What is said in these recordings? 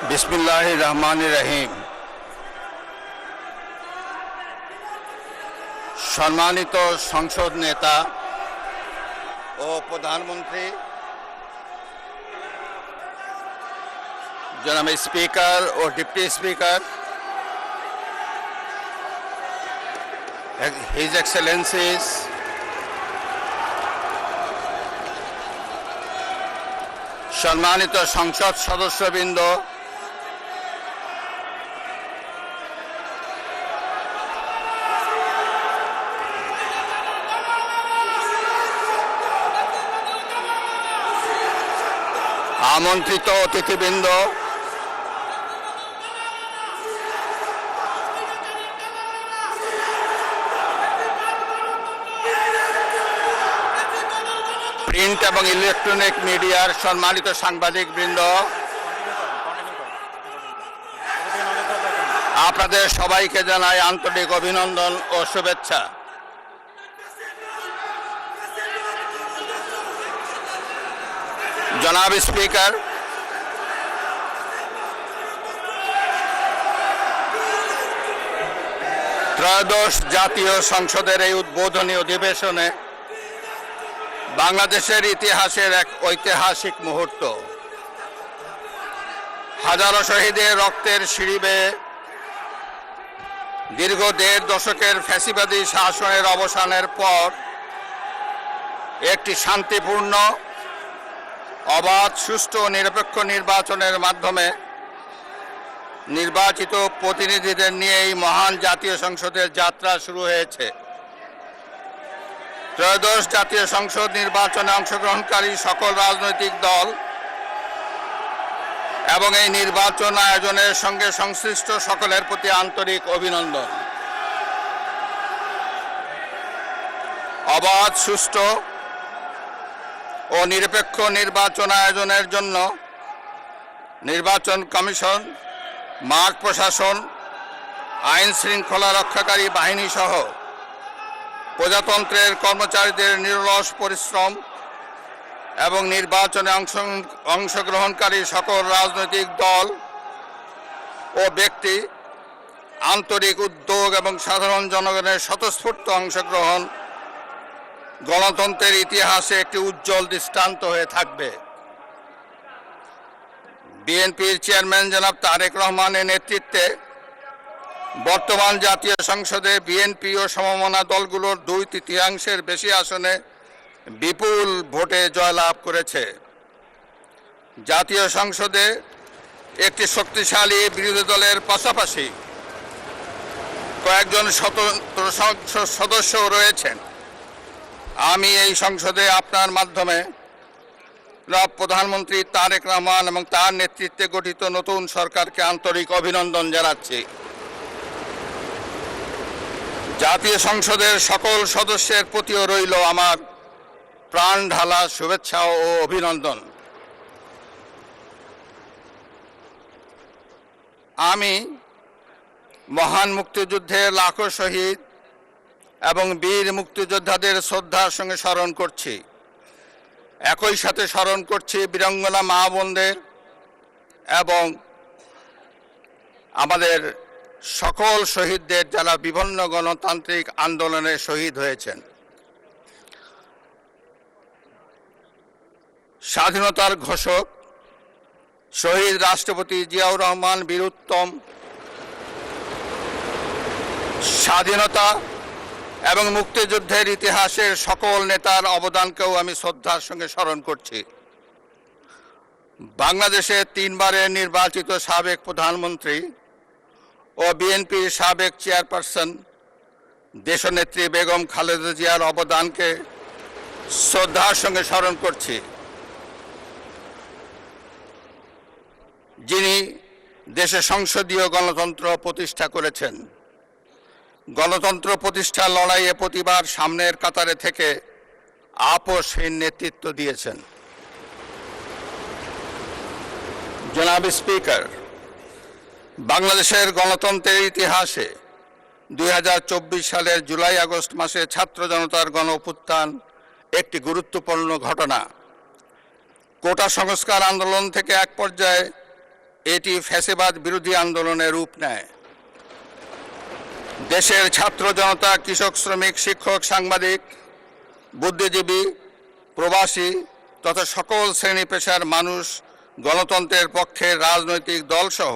বিসমিল্লাহির রহমানির রহিম। সম্মানিত সংসদ নেতা ও প্রধানমন্ত্রী, জনাব স্পিকার ও ডিপ্টি স্পিকার, হিজ এক্সেলেন্সিস, সম্মানিত সংসদ সদস্যবৃন্দ, আমন্ত্রিত অতিথিবৃন্দ, প্রিন্ট এবং ইলেকট্রনিক মিডিয়ার সম্মানিত সাংবাদিকবৃন্দ, আপনাদের সবাইকে জানাই আন্তরিক অভিনন্দন ও শুভেচ্ছা। জনাব স্পিকার, ত্রয়োদশ জাতীয় সংসদের এই উদ্বোধনী অধিবেশনে বাংলাদেশের ইতিহাসের এক ঐতিহাসিক মুহূর্ত। হাজারো শহীদের রক্তের সিঁড়ি বেয়ে দীর্ঘ ১.৫ দশকের ফ্যাসিবাদী শাসনের অবসানের পর একটি শান্তিপূর্ণ, অবাধ, সুষ্ঠু ও নিরপেক্ষ নির্বাচনের মাধ্যমে নির্বাচিত প্রতিনিধিদের নিয়ে এই মহান জাতীয় সংসদের যাত্রা শুরু হয়েছে। ত্রয়োদশ জাতীয় সংসদ নির্বাচনে অংশগ্রহণকারী সকল রাজনৈতিক দল এবং এই নির্বাচন আয়োজনের সঙ্গে সংশ্লিষ্ট সকলের প্রতি আন্তরিক অভিনন্দন। অবাধ, সুষ্ঠু ও নিরপেক্ষ নির্বাচন আয়োজনের জন্য নির্বাচন কমিশন, মাঠ প্রশাসন, আইন শৃঙ্খলা রক্ষাকারী বাহিনী সহ প্রজাতন্ত্রের কর্মচারীদের নিরলস পরিশ্রম এবং নির্বাচনে অংশগ্রহণকারী সকল রাজনৈতিক দল ও ব্যক্তি, আন্তরিক উদ্যোগ এবং সাধারণ জনগণের স্বতঃস্ফূর্ত অংশগ্রহণ গণতন্ত্রের ইতিহাসে একটি উজ্জ্বল দৃষ্টান্ত হয়ে থাকবে। বিএনপির চেয়ারম্যান জনাব তারেক রহমানের নেতৃত্বে বর্তমান জাতীয় সংসদে বিএনপি ও সমমনা দলগুলোর 2/3 বেশি আসনে বিপুল ভোটে জয়লাভ করেছে। জাতীয় সংসদে একটি শক্তিশালী বিরোধী দলের পাশাপাশি কয়েকজন স্বতন্ত্র সদস্যও রয়েছেন। আমি এই সংসদে আপনার মাধ্যমে প্রধানমন্ত্রী তারেক রহমান এবং তার নেতৃত্বে গঠিত নতুন সরকারকে আন্তরিক অভিনন্দন জানাচ্ছি। জাতীয় সংসদের সকল সদস্যের প্রতিও রইল আমার প্রাণ ঢালা শুভেচ্ছা ও অভিনন্দন। আমি মহান মুক্তিযুদ্ধের লাখো শহীদ এবং বীর মুক্তিযোদ্ধাদের শ্রদ্ধার সঙ্গে স্মরণ করছি। একই সাথে স্মরণ করছি বীরাঙ্গনা মা বোনদের এবং আমাদের সকল শহীদদের যারা বিভিন্ন গণতান্ত্রিক আন্দোলনে শহীদ হয়েছেন। স্বাধীনতার ঘোষক শহীদ রাষ্ট্রপতি জিয়াউর রহমান বীর উত্তম স্বাধীনতা এবং মুক্তিযুদ্ধের ইতিহাসের সকল নেতার অবদানকেও আমি শ্রদ্ধার সঙ্গে স্মরণ করছি। বাংলাদেশের 3 বারের নির্বাচিত সাবেক প্রধানমন্ত্রী ও বিএনপির সাবেক চেয়ারপারসন দেশনেত্রী বেগম খালেদা জিয়ার অবদানকে শ্রদ্ধার সঙ্গে স্মরণ করছি, যিনি দেশে সংসদীয় গণতন্ত্র প্রতিষ্ঠা করেছেন। গণতন্ত্র প্রতিষ্ঠার লড়াইয়ে প্রতিবার সামনের কাতারে থেকে আপোষহীন নেতৃত্ব দিয়েছেন। জনাব স্পিকার, বাংলাদেশের গণতন্ত্রের ইতিহাসে 2024 সালের জুলাই আগস্ট মাসে ছাত্র জনতার গণ অভ্যুত্থান একটি গুরুত্বপূর্ণ ঘটনা। কোটা সংস্কার আন্দোলন থেকে এক পর্যায়ে এটি ফ্যাসিবাদ বিরোধী আন্দোলনের রূপ নেয়। দেশের ছাত্র জনতা, কৃষক, শ্রমিক, শিক্ষক, সাংবাদিক, বুদ্ধিজীবী, প্রবাসী তথা সকল শ্রেণী পেশার মানুষ গণতন্ত্রের পক্ষে রাজনৈতিক দলসহ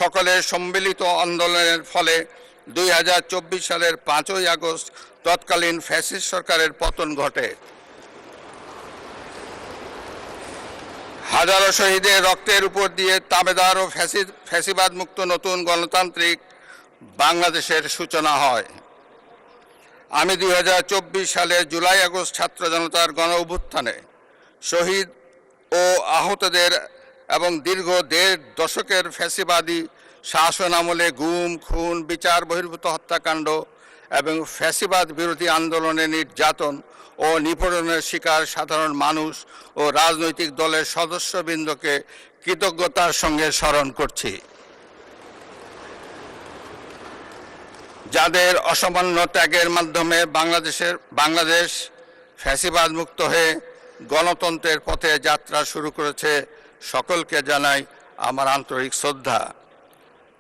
সকলের সম্মিলিত আন্দোলনের ফলে 2024 সালের 5ই আগস্ট তৎকালীন ফ্যাসিস্ট সরকারের পতন ঘটে। হাজারো শহীদের রক্তের উপর দিয়ে তাবেদার ও ফ্যাসিবাদ মুক্ত নতুন গণতান্ত্রিক বাংলাদেশের সূচনা হয়। আমি 2024 সালের জুলাই আগস্ট ছাত্র জনতার গণ অভ্যুত্থানে শহীদ ও আহতদের এবং দীর্ঘ 1.5 দশকের ফ্যাসিবাদী শাসন আমলে গুম, খুন, বিচার বহির্ভূত হত্যাকাণ্ড এবং ফ্যাসিবাদ বিরোধী আন্দোলনে নির্যাতন ও নিপীড়নের শিকার সাধারণ মানুষ ও রাজনৈতিক দলের সদস্যবৃন্দকে কৃতজ্ঞতার সঙ্গে স্মরণ করছি, যাদের অসামান্য ত্যাগের মাধ্যমে বাংলাদেশ ফ্যাসিবাদ মুক্ত হয়ে গণতন্ত্রের পথে যাত্রা শুরু করেছে। সকলকে জানাই আমার আন্তরিক শ্রদ্ধা।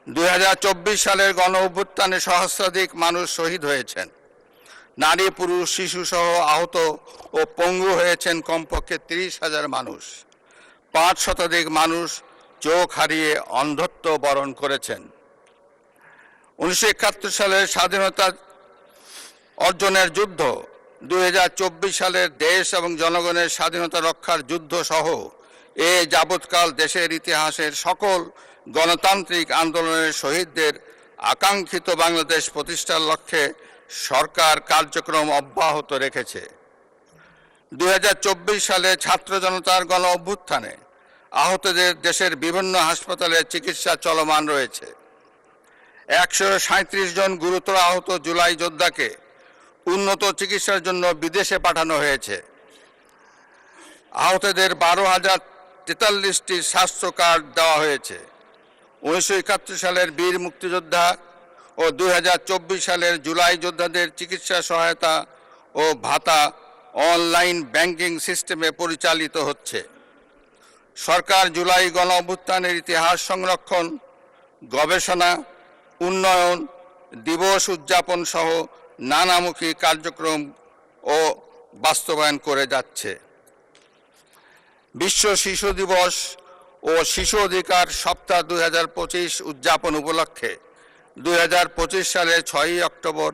2024 সালের গণ অভ্যুত্থানে সহস্রাধিক মানুষ শহীদ হয়েছেন। নারী, পুরুষ, শিশু সহ আহত ও পঙ্গু হয়েছেন কমপক্ষে 30,000 মানুষ। 5 শতাধিক মানুষ চোখ হারিয়ে অন্ধত্ব বরণ করেছেন। 1971 সালের স্বাধীনতা অর্জনের যুদ্ধ, 2024 সালের দেশ এবং জনগণের স্বাধীনতা রক্ষার যুদ্ধ সহ এ যাবৎকাল দেশের ইতিহাসের সকল গণতান্ত্রিক আন্দোলনের শহীদদের আকাঙ্ক্ষিত বাংলাদেশ প্রতিষ্ঠার লক্ষ্যে সরকার কার্যক্রম অব্যাহত রেখেছে। 2024 সালে ছাত্র জনতার গণ অভ্যুত্থানে আহতদের দেশের বিভিন্ন হাসপাতালে চিকিৎসা চলমান রয়েছে। 137 জন গুরুতর আহত জুলাই যোদ্ধাকে উন্নত চিকিৎসার জন্য বিদেশে পাঠানো হয়েছে। আহতদের 12,043টি স্বাস্থ্য কার্ড দেওয়া হয়েছে। 1971 সালের বীর মুক্তিযোদ্ধা ও 2024 সালের জুলাই যোদ্ধাদের চিকিৎসা সহায়তা ও ভাতা অনলাইন ব্যাংকিং সিস্টেমে পরিচালিত হচ্ছে। সরকার জুলাই গণ অভ্যুত্থানের ইতিহাস সংরক্ষণ, গবেষণা, উন্নয়ন দিবস উদযাপন সহ নানামুখী কার্যক্রম ও বাস্তবায়ন করে যাচ্ছে। বিশ্ব শিশু দিবস ও শিশু অধিকার সপ্তাহ 2025 উদযাপন উপলক্ষে 2025 সালের 6ই অক্টোবর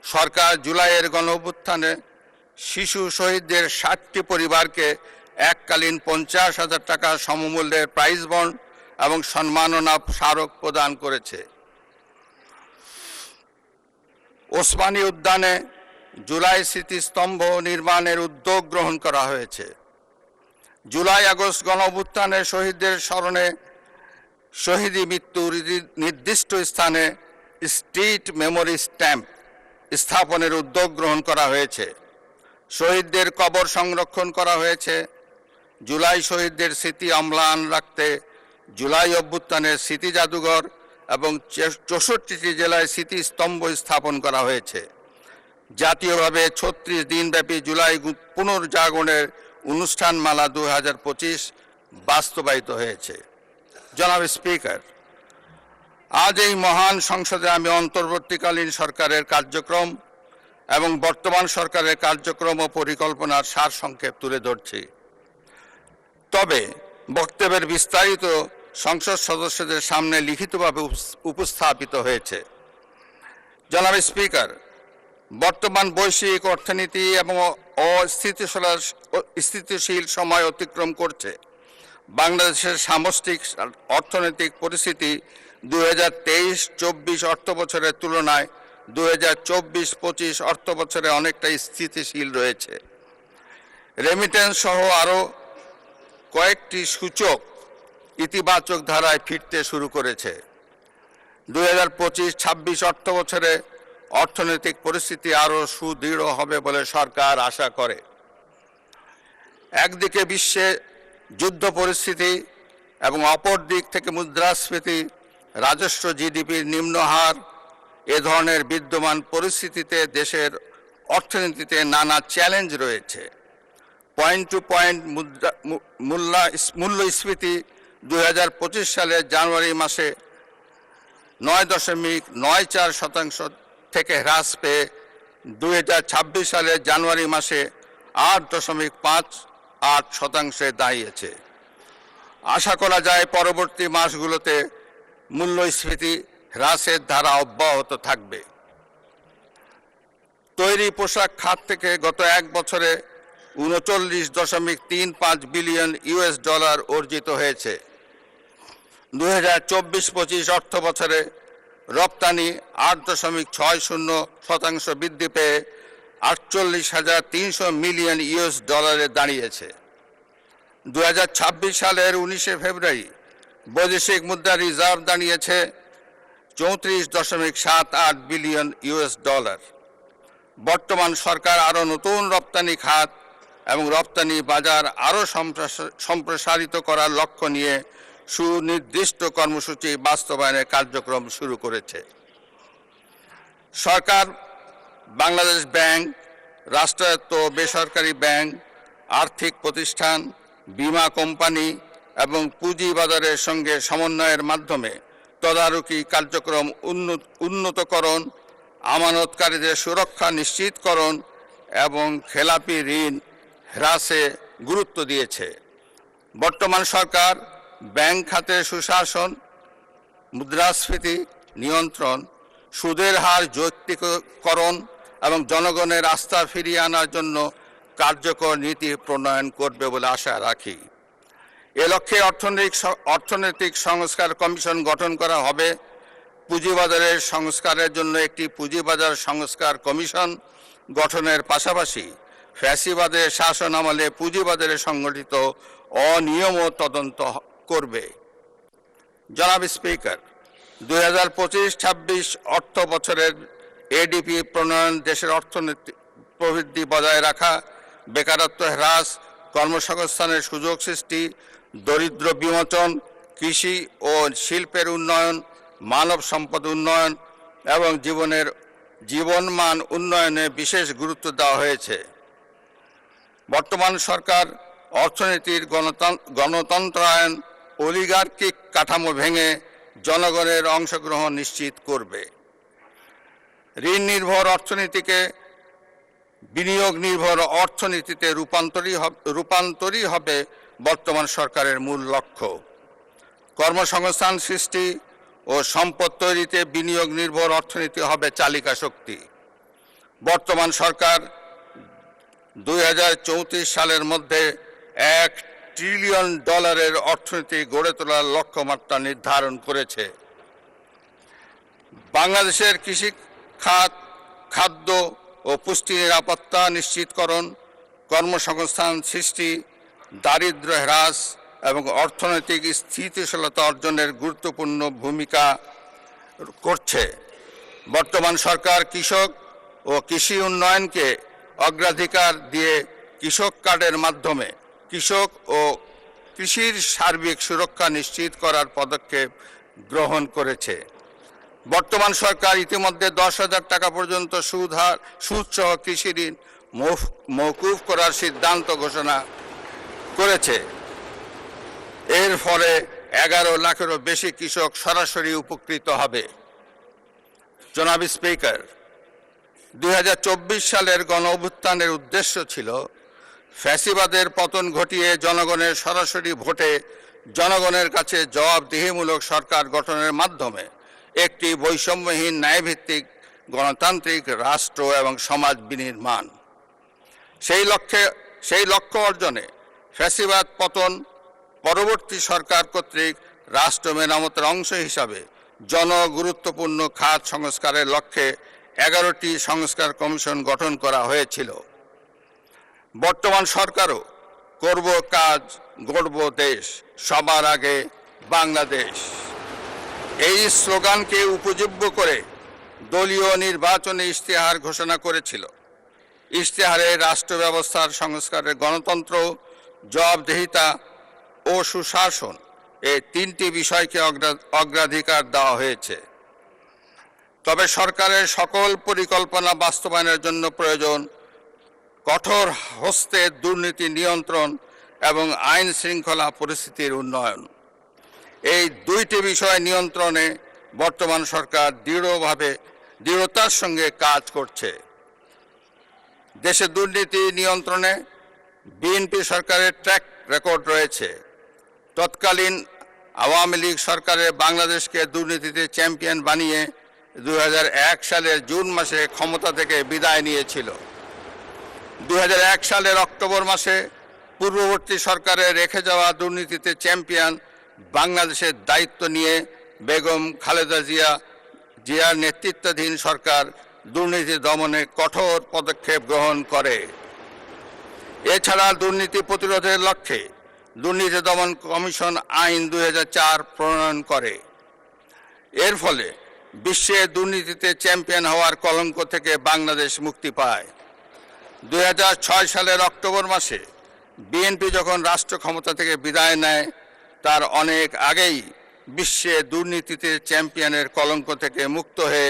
সরকার জুলাইয়ের গণ অভ্যুত্থানে শিশু শহীদদের 60টি পরিবারকে এককালীন 50,000 টাকা সমমূল্যের প্রাইজ বন্ড এবং সম্মাননা স্মারক প্রদান করেছে। ওসমানী উদ্যানে জুলাই স্মৃতিস্তম্ভ নির্মাণের উদ্যোগ গ্রহণ করা হয়েছে। জুলাই আগস্ট গণ অভ্যুত্থানের শহীদদের স্মরণে শহীদি মৃত্যুর নির্দিষ্ট স্থানে স্ট্রিট মেমোরি স্ট্যাম্প স্থাপনের উদ্যোগ গ্রহণ করা হয়েছে। শহীদদের কবর সংরক্ষণ করা হয়েছে। জুলাই শহীদদের স্মৃতি অম্লান রাখতে জুলাই অভ্যুত্থানের স্মৃতি জাদুঘর এবং 64টি জেলায় স্মৃতিস্তম্ভ স্থাপন করা হয়েছে। জাতীয়ভাবে 36 দিনব্যাপী জুলাই পুনর্জাগরণের অনুষ্ঠানমালা 2025 বাস্তবায়িত হয়েছে। জনাব স্পিকার, আজ এই মহান সংসদে আমি অন্তর্বর্তীকালীন সরকারের কার্যক্রম এবং বর্তমান সরকারের কার্যক্রম ও পরিকল্পনার সারসংক্ষেপ তুলে ধরছি। তবে বক্তব্যের বিস্তারিত সংসদ সদস্যদের সামনে লিখিতভাবে উপস্থাপিত হয়েছে। জনাব স্পিকার, বর্তমান বৈশ্বিক অর্থনীতি এবং অস্থিতিশীল সময় অতিক্রম করছে। বাংলাদেশের সামষ্টিক অর্থনৈতিক পরিস্থিতি 2023-24 অর্থ বছরের তুলনায় 2024-25 অর্থ বছরে অনেকটা স্থিতিশীল রয়েছে। রেমিটেন্স সহ আরও কয়েকটি সূচক ইতিবাচক ধারায় ফিরতে শুরু করেছে। 2025-26 অর্থ বছরে অর্থনৈতিক পরিস্থিতি আরও সুদৃঢ় হবে বলে সরকার আশা করে। একদিকে বিশ্বে যুদ্ধ পরিস্থিতি এবং অপর দিক থেকে মুদ্রাস্ফীতি, রাজস্ব জিডিপির নিম্ন হার, এ ধরনের বিদ্যমান পরিস্থিতিতে দেশের অর্থনীতিতে নানা চ্যালেঞ্জ রয়েছে। পয়েন্ট টু পয়েন্ট মূল্যস্ফীতি 2025 সালের জানুয়ারি মাসে 9.94% থেকে হ্রাস পেয়ে 2026 সালের জানুয়ারি মাসে 8.58% দাঁড়িয়েছে। আশা করা যায় পরবর্তী মাসগুলোতে মূল্যস্ফীতি হ্রাসের ধারা অব্যাহত থাকবে। তৈরি পোশাক খাত থেকে গত এক বছরে 39.35 বিলিয়ন ইউএস ডলার অর্জিত হয়েছে। 2024-25 অর্থ বছরে রপ্তানি 8.60% বৃদ্ধি পেয়ে 48,300 মিলিয়ন ইউএস ডলারে দাঁড়িয়েছে। 2026 সালের 19 ফেব্রুয়ারি বৈদেশিক মুদ্রা রিজার্ভ দাঁড়িয়েছে 34.78 বিলিয়ন ইউএস ডলার। বর্তমান সরকার আরও নতুন রপ্তানি খাত এবং রপ্তানি বাজার আরও সম্প্রসারিত করার লক্ষ্য নিয়ে সুনির্দিষ্ট কর্মসূচি বাস্তবায়নের কার্যক্রম শুরু করেছে। সরকার বাংলাদেশ ব্যাংক, রাষ্ট্রায়ত্ত বেসরকারি ব্যাংক, আর্থিক প্রতিষ্ঠান, বীমা কোম্পানি এবং পুঁজিবাজারের সঙ্গে সমন্বয়ের মাধ্যমে তদারকি কার্যক্রম উন্নতকরণ, আমানতকারীদের সুরক্ষা নিশ্চিতকরণ এবং খেলাপি ঋণ হ্রাসে গুরুত্ব দিয়েছে। বর্তমান সরকার ব্যাংক খাতে সুশাসন, মুদ্রাস্ফীতি নিয়ন্ত্রণ, সুদের হার যৌক্তিকরণ এবং জনগণের আস্থা ফিরিয়ে আনার জন্য কার্যকর নীতি প্রণয়ন করবে বলে আশা রাখি। এ লক্ষ্যে অর্থনৈতিক সংস্কার কমিশন গঠন করা হবে। পুঁজিবাজারের সংস্কারের জন্য একটি পুঁজিবাজার সংস্কার কমিশন গঠনের পাশাপাশি ফ্যাসিবাদের শাসন আমলে পুঁজিবাজারে সংগঠিত অনিয়মও তদন্ত করবে। জনাব স্পিকার, 2025-26 অর্থ বছরের এডিপি প্রণয়ন দেশের অর্থনৈতিক প্রবৃদ্ধি বজায় রাখা, বেকারত্ব হ্রাস, কর্মসংস্থানের সুযোগ সৃষ্টি, দরিদ্র বিমোচন, কৃষি ও শিল্পের উন্নয়ন, মানব সম্পদ উন্নয়ন এবং জীবনমান উন্নয়নে বিশেষ গুরুত্ব দেওয়া হয়েছে। বর্তমান সরকার অর্থনীতির গণতন্ত্রায়ন, অলিগার্কিক কাঠামো ভেঙে জনগণের অংশগ্রহণ নিশ্চিত করবে। ঋণ নির্ভর অর্থনীতিকে বিনিয়োগ নির্ভর অর্থনীতিতে রূপান্তরই হবে বর্তমান সরকারের মূল লক্ষ্য। কর্মসংস্থান সৃষ্টি ও সম্পদ তৈরিতে বিনিয়োগ নির্ভর অর্থনীতি হবে চালিকা শক্তি। বর্তমান সরকার 2034 সালের মধ্যে $1 ট্রিলিয়ন অর্থনীতি গড়ে তোলার লক্ষ্যমাত্রা নির্ধারণ করেছে। বাংলাদেশের কৃষি খাত, খাদ্য ও পুষ্টি নিরাপত্তা নিশ্চিতকরণ, কর্মসংস্থান সৃষ্টি, দারিদ্র্য হ্রাস এবং অর্থনৈতিক স্থিতিশীলতা অর্জনের গুরুত্বপূর্ণ ভূমিকা করছে। বর্তমান সরকার কৃষক ও কৃষি উন্নয়নকে অগ্রাধিকার দিয়ে কৃষক কার্ডের মাধ্যমে কৃষক ও কৃষির সার্বিক সুরক্ষা নিশ্চিত করার পদক্ষেপ গ্রহণ করেছে। বর্তমান সরকার ইতিমধ্যে 10,000 টাকা পর্যন্ত সুদসহ কৃষি ঋণ মওকুফ করার সিদ্ধান্ত ঘোষণা করেছে। এর ফলে 11 লাখেরও বেশি কৃষক সরাসরি উপকৃত হবে। জনাব স্পিকার, 2024 সালের গণঅভ্যুত্থানের উদ্দেশ্য ছিল ফ্যাসিবাদের পতন ঘটিয়ে জনগণের সরাসরি ভোটে জনগণের কাছে জবাবদিহিমূলক সরকার গঠনের মাধ্যমে একটি বৈষম্যহীন ন্যায়ভিত্তিক গণতান্ত্রিক রাষ্ট্র এবং সমাজ বিনির্মাণ। সেই লক্ষ্য অর্জনে ফ্যাসিবাদ পতন পরবর্তী সরকার কর্তৃক রাষ্ট্র মেরামতের অংশ হিসাবে জনগুরুত্বপূর্ণ খাত সংস্কারের লক্ষ্যে 11টি সংস্কার কমিশন গঠন করা হয়েছিল। বর্তমান সরকারও করব কাজ, গড়ব দেশ, সবার আগে বাংলাদেশ, এই স্লোগানকে উপজীব্য করে দলীয় নির্বাচনী ইশতেহার ঘোষণা করেছিল। ইশতেহারে রাষ্ট্র ব্যবস্থার সংস্কারের গণতন্ত্র, জবাবদিহিতা ও সুশাসন এই 3টি বিষয়কে অগ্রাধিকার দেওয়া হয়েছে। তবে সরকারের সকল পরিকল্পনা বাস্তবায়নের জন্য প্রয়োজন কঠোর হস্তে দুর্নীতি নিয়ন্ত্রণ এবং আইন শৃঙ্খলা পরিস্থিতির উন্নয়ন। এই দুইটি বিষয় নিয়ন্ত্রণে বর্তমান সরকার দৃঢ়তার সঙ্গে কাজ করছে। দেশে দুর্নীতি নিয়ন্ত্রণে বিএনপি সরকারের ট্র্যাক রেকর্ড রয়েছে। তৎকালীন আওয়ামী লীগ সরকারের বাংলাদেশকে দুর্নীতিতে চ্যাম্পিয়ন বানিয়ে 2001 সালের জুন মাসে ক্ষমতা থেকে বিদায় নিয়েছিল। 2001 সালের অক্টোবর মাসে পূর্ববর্তী সরকারের রেখে যাওয়া দুর্নীতিতে চ্যাম্পিয়ন বাংলাদেশের দায়িত্ব নিয়ে বেগম খালেদা জিয়ার নেতৃত্বাধীন সরকার দুর্নীতি দমনে কঠোর পদক্ষেপ গ্রহণ করে। এছাড়া দুর্নীতি প্রতিরোধের লক্ষ্যে দুর্নীতি দমন কমিশন আইন 2004 প্রণয়ন করে। এর ফলে বিশ্বে দুর্নীতিতে চ্যাম্পিয়ন হওয়ার কলঙ্ক থেকে বাংলাদেশ মুক্তি পায়। 2006 সালের অক্টোবর মাসে বিএনপি যখন রাষ্ট্র ক্ষমতা থেকে বিদায় নেয়, তার অনেক আগেই বিশ্বে দুর্নীতিতে চ্যাম্পিয়নের কলঙ্ক থেকে মুক্ত হয়ে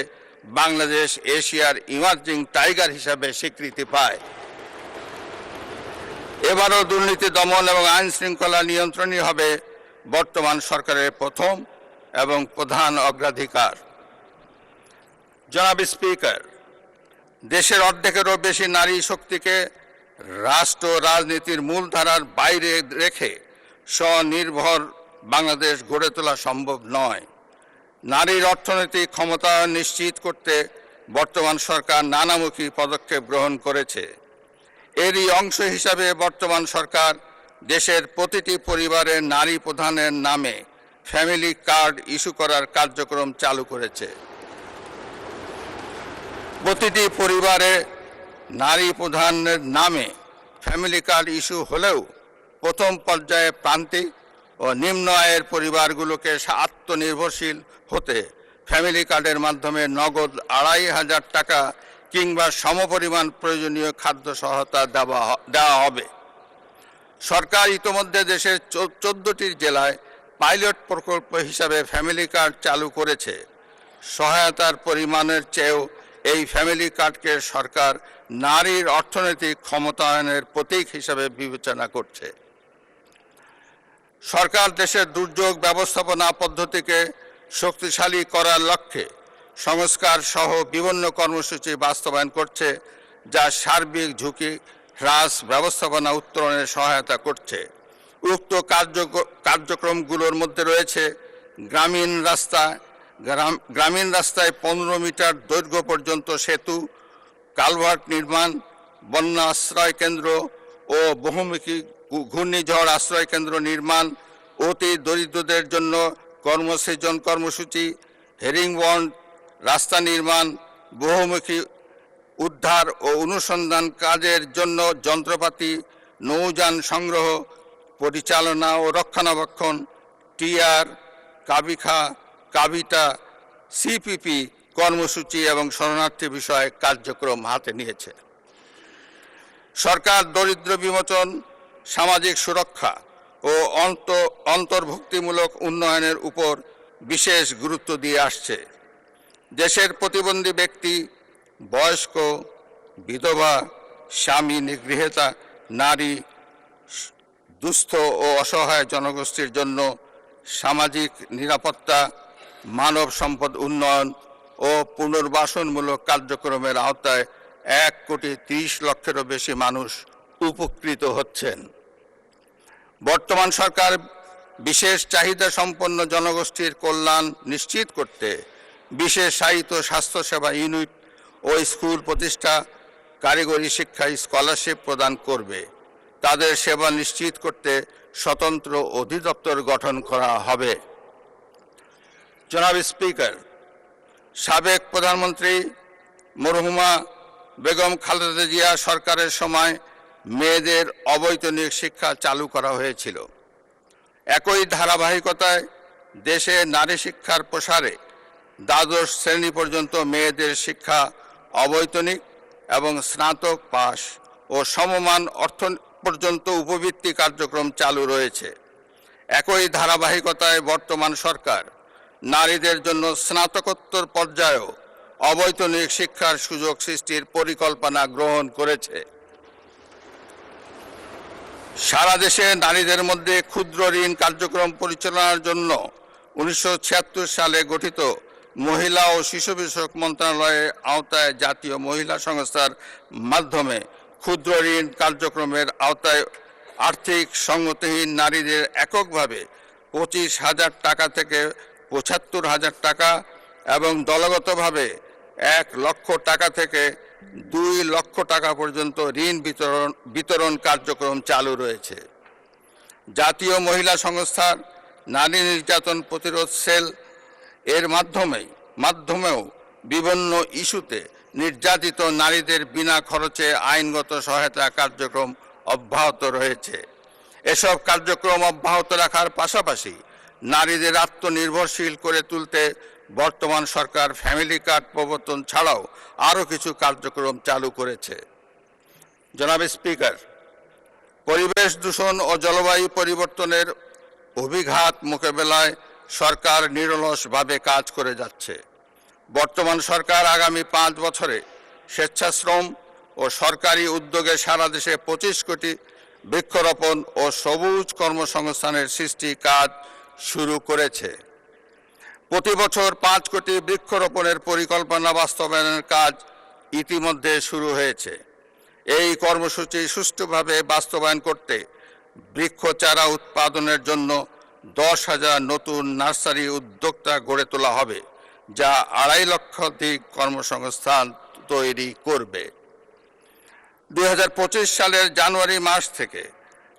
বাংলাদেশ এশিয়ার ইমার্জিং টাইগার হিসাবে স্বীকৃতি পায়। এবারও দুর্নীতি দমন এবং আইন শৃঙ্খলা নিয়ন্ত্রণই হবে বর্তমান সরকারের প্রথম এবং প্রধান অগ্রাধিকার। জনাব স্পিকার, দেশের অর্ধেকেরও বেশি নারী শক্তিকে রাষ্ট্র রাজনীতির মূলধারার বাইরে রেখে স্বনির্ভর বাংলাদেশ গড়ে তোলা সম্ভব নয়। নারীর অর্থনৈতিক ক্ষমতায়ন নিশ্চিত করতে বর্তমান সরকার নানামুখী পদক্ষেপ গ্রহণ করেছে। এরই অংশ হিসাবে বর্তমান সরকার দেশের প্রতিটি পরিবারের নারী প্রধানের নামে ফ্যামিলি কার্ড ইস্যু করার কার্যক্রম চালু করেছে। প্রতিটি পরিবারে নারী প্রধানের নামে ফ্যামিলি কার্ড ইস্যু হলেও প্রথম পর্যায়ে প্রান্তিক ও নিম্ন আয়ের পরিবারগুলোকে আত্মনির্ভরশীল হতে ফ্যামিলি কার্ডের মাধ্যমে নগদ 2500 টাকা কিংবা সমপরিমাণ প্রয়োজনীয় খাদ্য সহায়তা দেওয়া হবে। সরকার ইতোমধ্যে দেশের 14টি জেলায় পাইলট প্রকল্প হিসাবে ফ্যামিলি কার্ড চালু করেছে। সহায়তার পরিমাণের চেয়েও এই ফ্যামিলি কার্ডকে সরকার নারীর অর্থনৈতিক ক্ষমতায়নের প্রতীক হিসাবে বিবেচনা করছে। সরকার দেশের দুর্যোগ ব্যবস্থাপনা পদ্ধতিকে শক্তিশালী করার লক্ষ্যে সংস্কার সহ বিভিন্ন কর্মসূচি বাস্তবায়ন করছে, যা সার্বিক ঝুঁকি হ্রাস ব্যবস্থাপনা উত্তরণে সহায়তা করছে। উক্ত কার্যক্রমগুলোর মধ্যে রয়েছে গ্রামীণ রাস্তায় 15 মিটার দৈর্ঘ্য পর্যন্ত সেতু, কালভার্ট নির্মাণ, বন্যা আশ্রয় কেন্দ্র ও বহুমুখী ঘূর্ণিঝড় আশ্রয় কেন্দ্র নির্মাণ, অতি দরিদ্রদের জন্য কর্মসৃজন কর্মসূচি, হেরিংবন্ড রাস্তা নির্মাণ, বহুমুখী উদ্ধার ও অনুসন্ধান কাজের জন্য যন্ত্রপাতি, নৌযান সংগ্রহ, পরিচালনা ও রক্ষণাবেক্ষণ, টিআর, কাবিটা, সিপিপি কর্মসূচি এবং শরণার্থী বিষয়ে কার্যক্রম হাতে নিয়েছে। সরকার দরিদ্র বিমোচন, সামাজিক সুরক্ষা ও অন্তর্ভুক্তিমূলক উন্নয়নের উপর বিশেষ গুরুত্ব দিয়ে আসছে। দেশের প্রতিবন্ধী ব্যক্তি, বয়স্ক, বিধবা, স্বামী নিগৃহীতা নারী, দুস্থ ও অসহায় জনগোষ্ঠীর জন্য সামাজিক নিরাপত্তা, মানব সম্পদ উন্নয়ন ও পুনর্বাসনমূলক কার্যক্রমের আওতায় 1,30,00,000-এরও বেশি মানুষ উপকৃত হচ্ছেন। বর্তমান সরকার বিশেষ চাহিদা সম্পন্ন জনগোষ্ঠীর কল্যাণ নিশ্চিত করতে বিশেষায়িত স্বাস্থ্যসেবা ইউনিট ও স্কুল প্রতিষ্ঠা, কারিগরি শিক্ষায় স্কলারশিপ প্রদান করবে। তাদের সেবা নিশ্চিত করতে স্বতন্ত্র অধিদপ্তর গঠন করা হবে। জনাব স্পিকার, সাবেক প্রধানমন্ত্রী মরহুমা বেগম খালেদা জিয়া সরকারের সময় মেয়েদের অবৈতনিক শিক্ষা চালু করা হয়েছিল। একই ধারাবাহিকতায় দেশে নারী শিক্ষার প্রসারে দ্বাদশ শ্রেণী পর্যন্ত মেয়েদের শিক্ষা অবৈতনিক এবং স্নাতক পাস ও সমমান অর্থ পর্যন্ত উপবৃত্তি কার্যক্রম চালু রয়েছে। একই ধারাবাহিকতায় বর্তমান সরকার নারীদের জন্য স্নাতকোত্তর পর্যায়েও অবৈতনিক শিক্ষার সুযোগ সৃষ্টির পরিকল্পনা গ্রহণ করেছে। সারা দেশে নারীদের মধ্যে ক্ষুদ্র ঋণ কার্যক্রম পরিচালনার জন্য 1976 সালে গঠিত মহিলা ও শিশু বিষয়ক মন্ত্রণালয়ের আওতায় জাতীয় মহিলা সংস্থার মাধ্যমে ক্ষুদ্র ঋণ কার্যক্রমের আওতায় আর্থিক সঙ্গতিহীন নারীদের এককভাবে 25,000 টাকা থেকে 75,000 টাকা এবং দলগতভাবে 1 লক্ষ টাকা থেকে 2 লক্ষ টাকা পর্যন্ত ঋণ বিতরণ কার্যক্রম চালু রয়েছে। জাতীয় মহিলা সংস্থার নারী নির্যাতন প্রতিরোধ সেল এর মাধ্যমেও বিভিন্ন ইস্যুতে নির্যাতিত নারীদের বিনা খরচে আইনগত সহায়তা কার্যক্রম অব্যাহত রয়েছে। এসব কার্যক্রম অব্যাহত রাখার পাশাপাশি নারীদের আত্মনির্ভরশীল করে তুলতে বর্তমান সরকার ফ্যামিলি কার্ড প্রবর্তন ছাড়াও আরও কিছু কার্যক্রম চালু করেছে। জনাব স্পিকার, পরিবেশ দূষণ ও জলবায়ু পরিবর্তনের অভিঘাত মোকাবেলায় সরকার নিরলসভাবে কাজ করে যাচ্ছে। বর্তমান সরকার আগামী 5 বছরে স্বেচ্ছাশ্রম ও সরকারি উদ্যোগে সারা দেশে 25 কোটি বৃক্ষরোপণ ও সবুজ কর্মসংস্থানের সৃষ্টি কাজ শুরু করেছে। প্রতি বছর 5 কোটি বৃক্ষরোপণের পরিকল্পনা বাস্তবায়নের কাজ ইতিমধ্যে শুরু হয়েছে। এই কর্মসূচি সুষ্ঠুভাবে বাস্তবায়ন করতে বৃক্ষ চারা উৎপাদনের জন্য 10,000 নতুন নার্সারি উদ্যোক্তা গড়ে তোলা হবে, যা 2.5 লক্ষাধিক কর্মসংস্থান তৈরি করবে। 2025 সালের জানুয়ারি মাস থেকে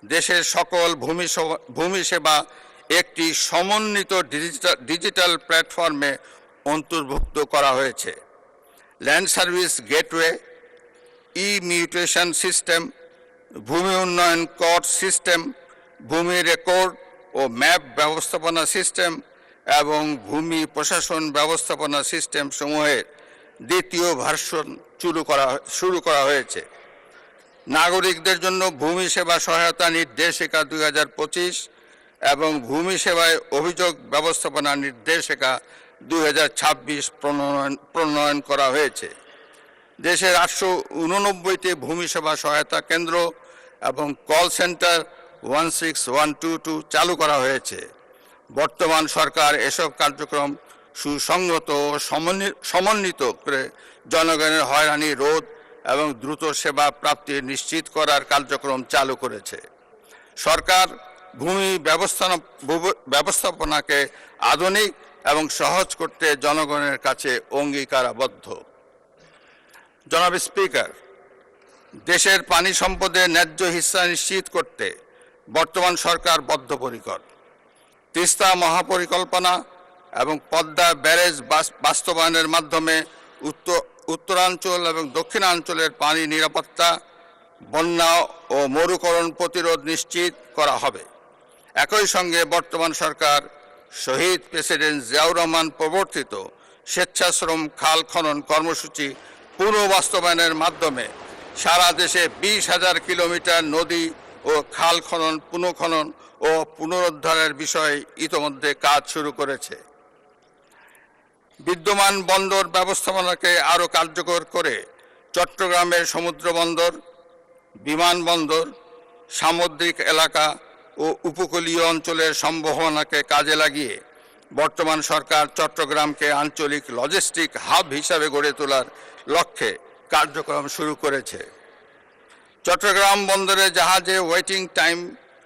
দেশের সকল ভূমি সেবা একটি সমন্বিত ডিজিটাল প্ল্যাটফর্মে অন্তর্ভুক্ত করা হয়েছে। ল্যান্ড সার্ভিস গেটওয়ে, ই-মিউটেশন সিস্টেম, ভূমি উন্নয়ন কর সিস্টেম, ভূমি রেকর্ড ও ম্যাপ ব্যবস্থাপনা সিস্টেম এবং ভূমি প্রশাসন ব্যবস্থাপনা সিস্টেম সমূহের দ্বিতীয় ভার্সন শুরু করা হয়েছে। নাগরিকদের জন্য ভূমি সেবা সহায়তা নির্দেশিকা 2025 এবং ভূমি সেবায় অভিযোগ ব্যবস্থাপনা নির্দেশিকা 2026 প্রণয়ন করা হয়েছে। দেশের 889টি ভূমি সেবা সহায়তা কেন্দ্র এবং কল সেন্টার 16122 চালু করা হয়েছে। বর্তমান সরকার এসব কার্যক্রম সুসংগত ও সমন্বিত করে জনগণের হয়রানি রোধ এবং দ্রুত সেবা প্রাপ্তি নিশ্চিত করার কার্যক্রম চালু করেছে। সরকার ভূমি ব্যবস্থাপনাকে আধুনিক এবং সহজ করতে জনগণের কাছে অঙ্গীকারাবদ্ধ। জনাব স্পিকার, দেশের পানি সম্পদের ন্যায্য হিস্সা নিশ্চিত করতে বর্তমান সরকার বদ্ধপরিকর। তিস্তা মহাপরিকল্পনা এবং পদ্মা ব্যারেজ বাস্তবায়নের মাধ্যমে উত্তরাঞ্চল এবং দক্ষিণাঞ্চলের পানি নিরাপত্তা, বন্যা ও মরুকরণ প্রতিরোধ নিশ্চিত করা হবে। একই সঙ্গে বর্তমান সরকার শহীদ প্রেসিডেন্ট জিয়াউর রহমান প্রবর্তিত স্বেচ্ছাশ্রম খাল খনন কর্মসূচি পুনঃ বাস্তবায়নের মাধ্যমে সারা দেশে 20,000 কিলোমিটার নদী ও খাল খনন, পুনঃখনন ও পুনরুদ্ধারের বিষয়ে ইতোমধ্যে কাজ শুরু করেছে। বিদ্যমান বন্দর ব্যবস্থাপনাকে আরও কার্যকর করে চট্টগ্রামের সমুদ্র বন্দর, বিমানবন্দর, সামুদ্রিক এলাকা ও উপকূলীয় অঞ্চলের সম্ভাবনাকে কাজে লাগিয়ে বর্তমান সরকার চট্টগ্রামকে আঞ্চলিক লজিস্টিক হাব হিসাবে গড়ে তোলার লক্ষ্যে কার্যক্রম শুরু করেছে। চট্টগ্রাম বন্দরে জাহাজে ওয়েটিং টাইম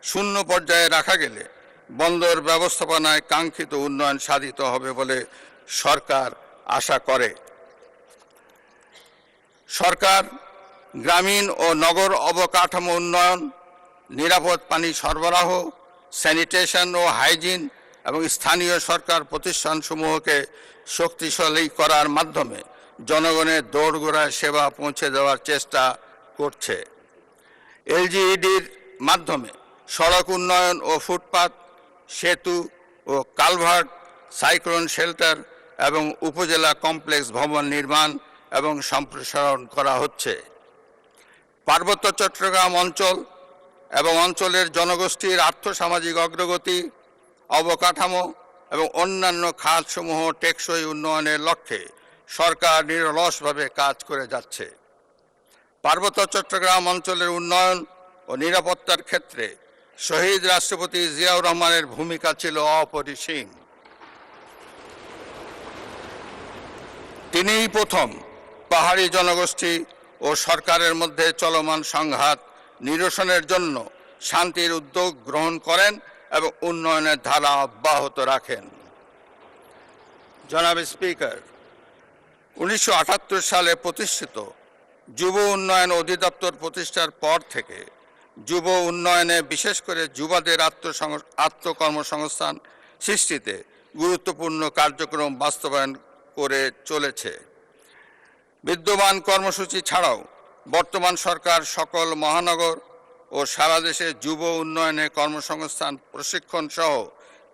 0 পর্যায়ে রাখা গেলে বন্দর ব্যবস্থাপনায় কাঙ্ক্ষিত উন্নয়ন সাধিত হবে বলে সরকার আশা করে। সরকার গ্রামীণ ও নগর অবকাঠামো উন্নয়ন, নিরাপদ পানি সরবরাহ, স্যানিটেশন ও হাইজিন এবং স্থানীয় সরকার প্রতিষ্ঠানসমূহকে শক্তিশালী করার মাধ্যমে জনগণের দোরগোড়ায় সেবা পৌঁছে দেওয়ার চেষ্টা করছে। এলজিইডির মাধ্যমে সড়ক উন্নয়ন ও ফুটপাত, সেতু ও কালভার্ট, সাইক্লোন শেল্টার এবং উপজেলা কমপ্লেক্স ভবন নির্মাণ এবং সম্প্রসারণ করা হচ্ছে। পার্বত্য চট্টগ্রাম অঞ্চল এবং অঞ্চলের জনগোষ্ঠীর আর্থসামাজিক অগ্রগতি, অবকাঠামো এবং অন্যান্য খাতসমূহ টেকসই উন্নয়নের লক্ষ্যে সরকার নিরলসভাবে কাজ করে যাচ্ছে। পার্বত্য চট্টগ্রাম অঞ্চলের উন্নয়ন ও নিরাপত্তার ক্ষেত্রে শহীদ রাষ্ট্রপতি জিয়াউর রহমানের ভূমিকা ছিল অপরিসীম। তিনিই প্রথম পাহাড়ি জনগোষ্ঠী ও সরকারের মধ্যে চলমান সংঘাত নিরসনের জন্য শান্তির উদ্যোগ গ্রহণ করেন এবং উন্নয়নের ধারা অব্যাহত রাখেন। জনাব স্পিকার, 1978 সালে প্রতিষ্ঠিত যুব উন্নয়ন অধিদপ্তর প্রতিষ্ঠার পর থেকে যুব উন্নয়নে, বিশেষ করে যুবাদের আত্মকর্মসংস্থান সৃষ্টিতে গুরুত্বপূর্ণ কার্যক্রম বাস্তবায়ন করে চলেছে। বিদ্যমান কর্মসূচি ছাড়াও বর্তমান সরকার সকল মহানগর ও সারা দেশে যুব উন্নয়নে কর্মসংস্থান প্রশিক্ষণ সহ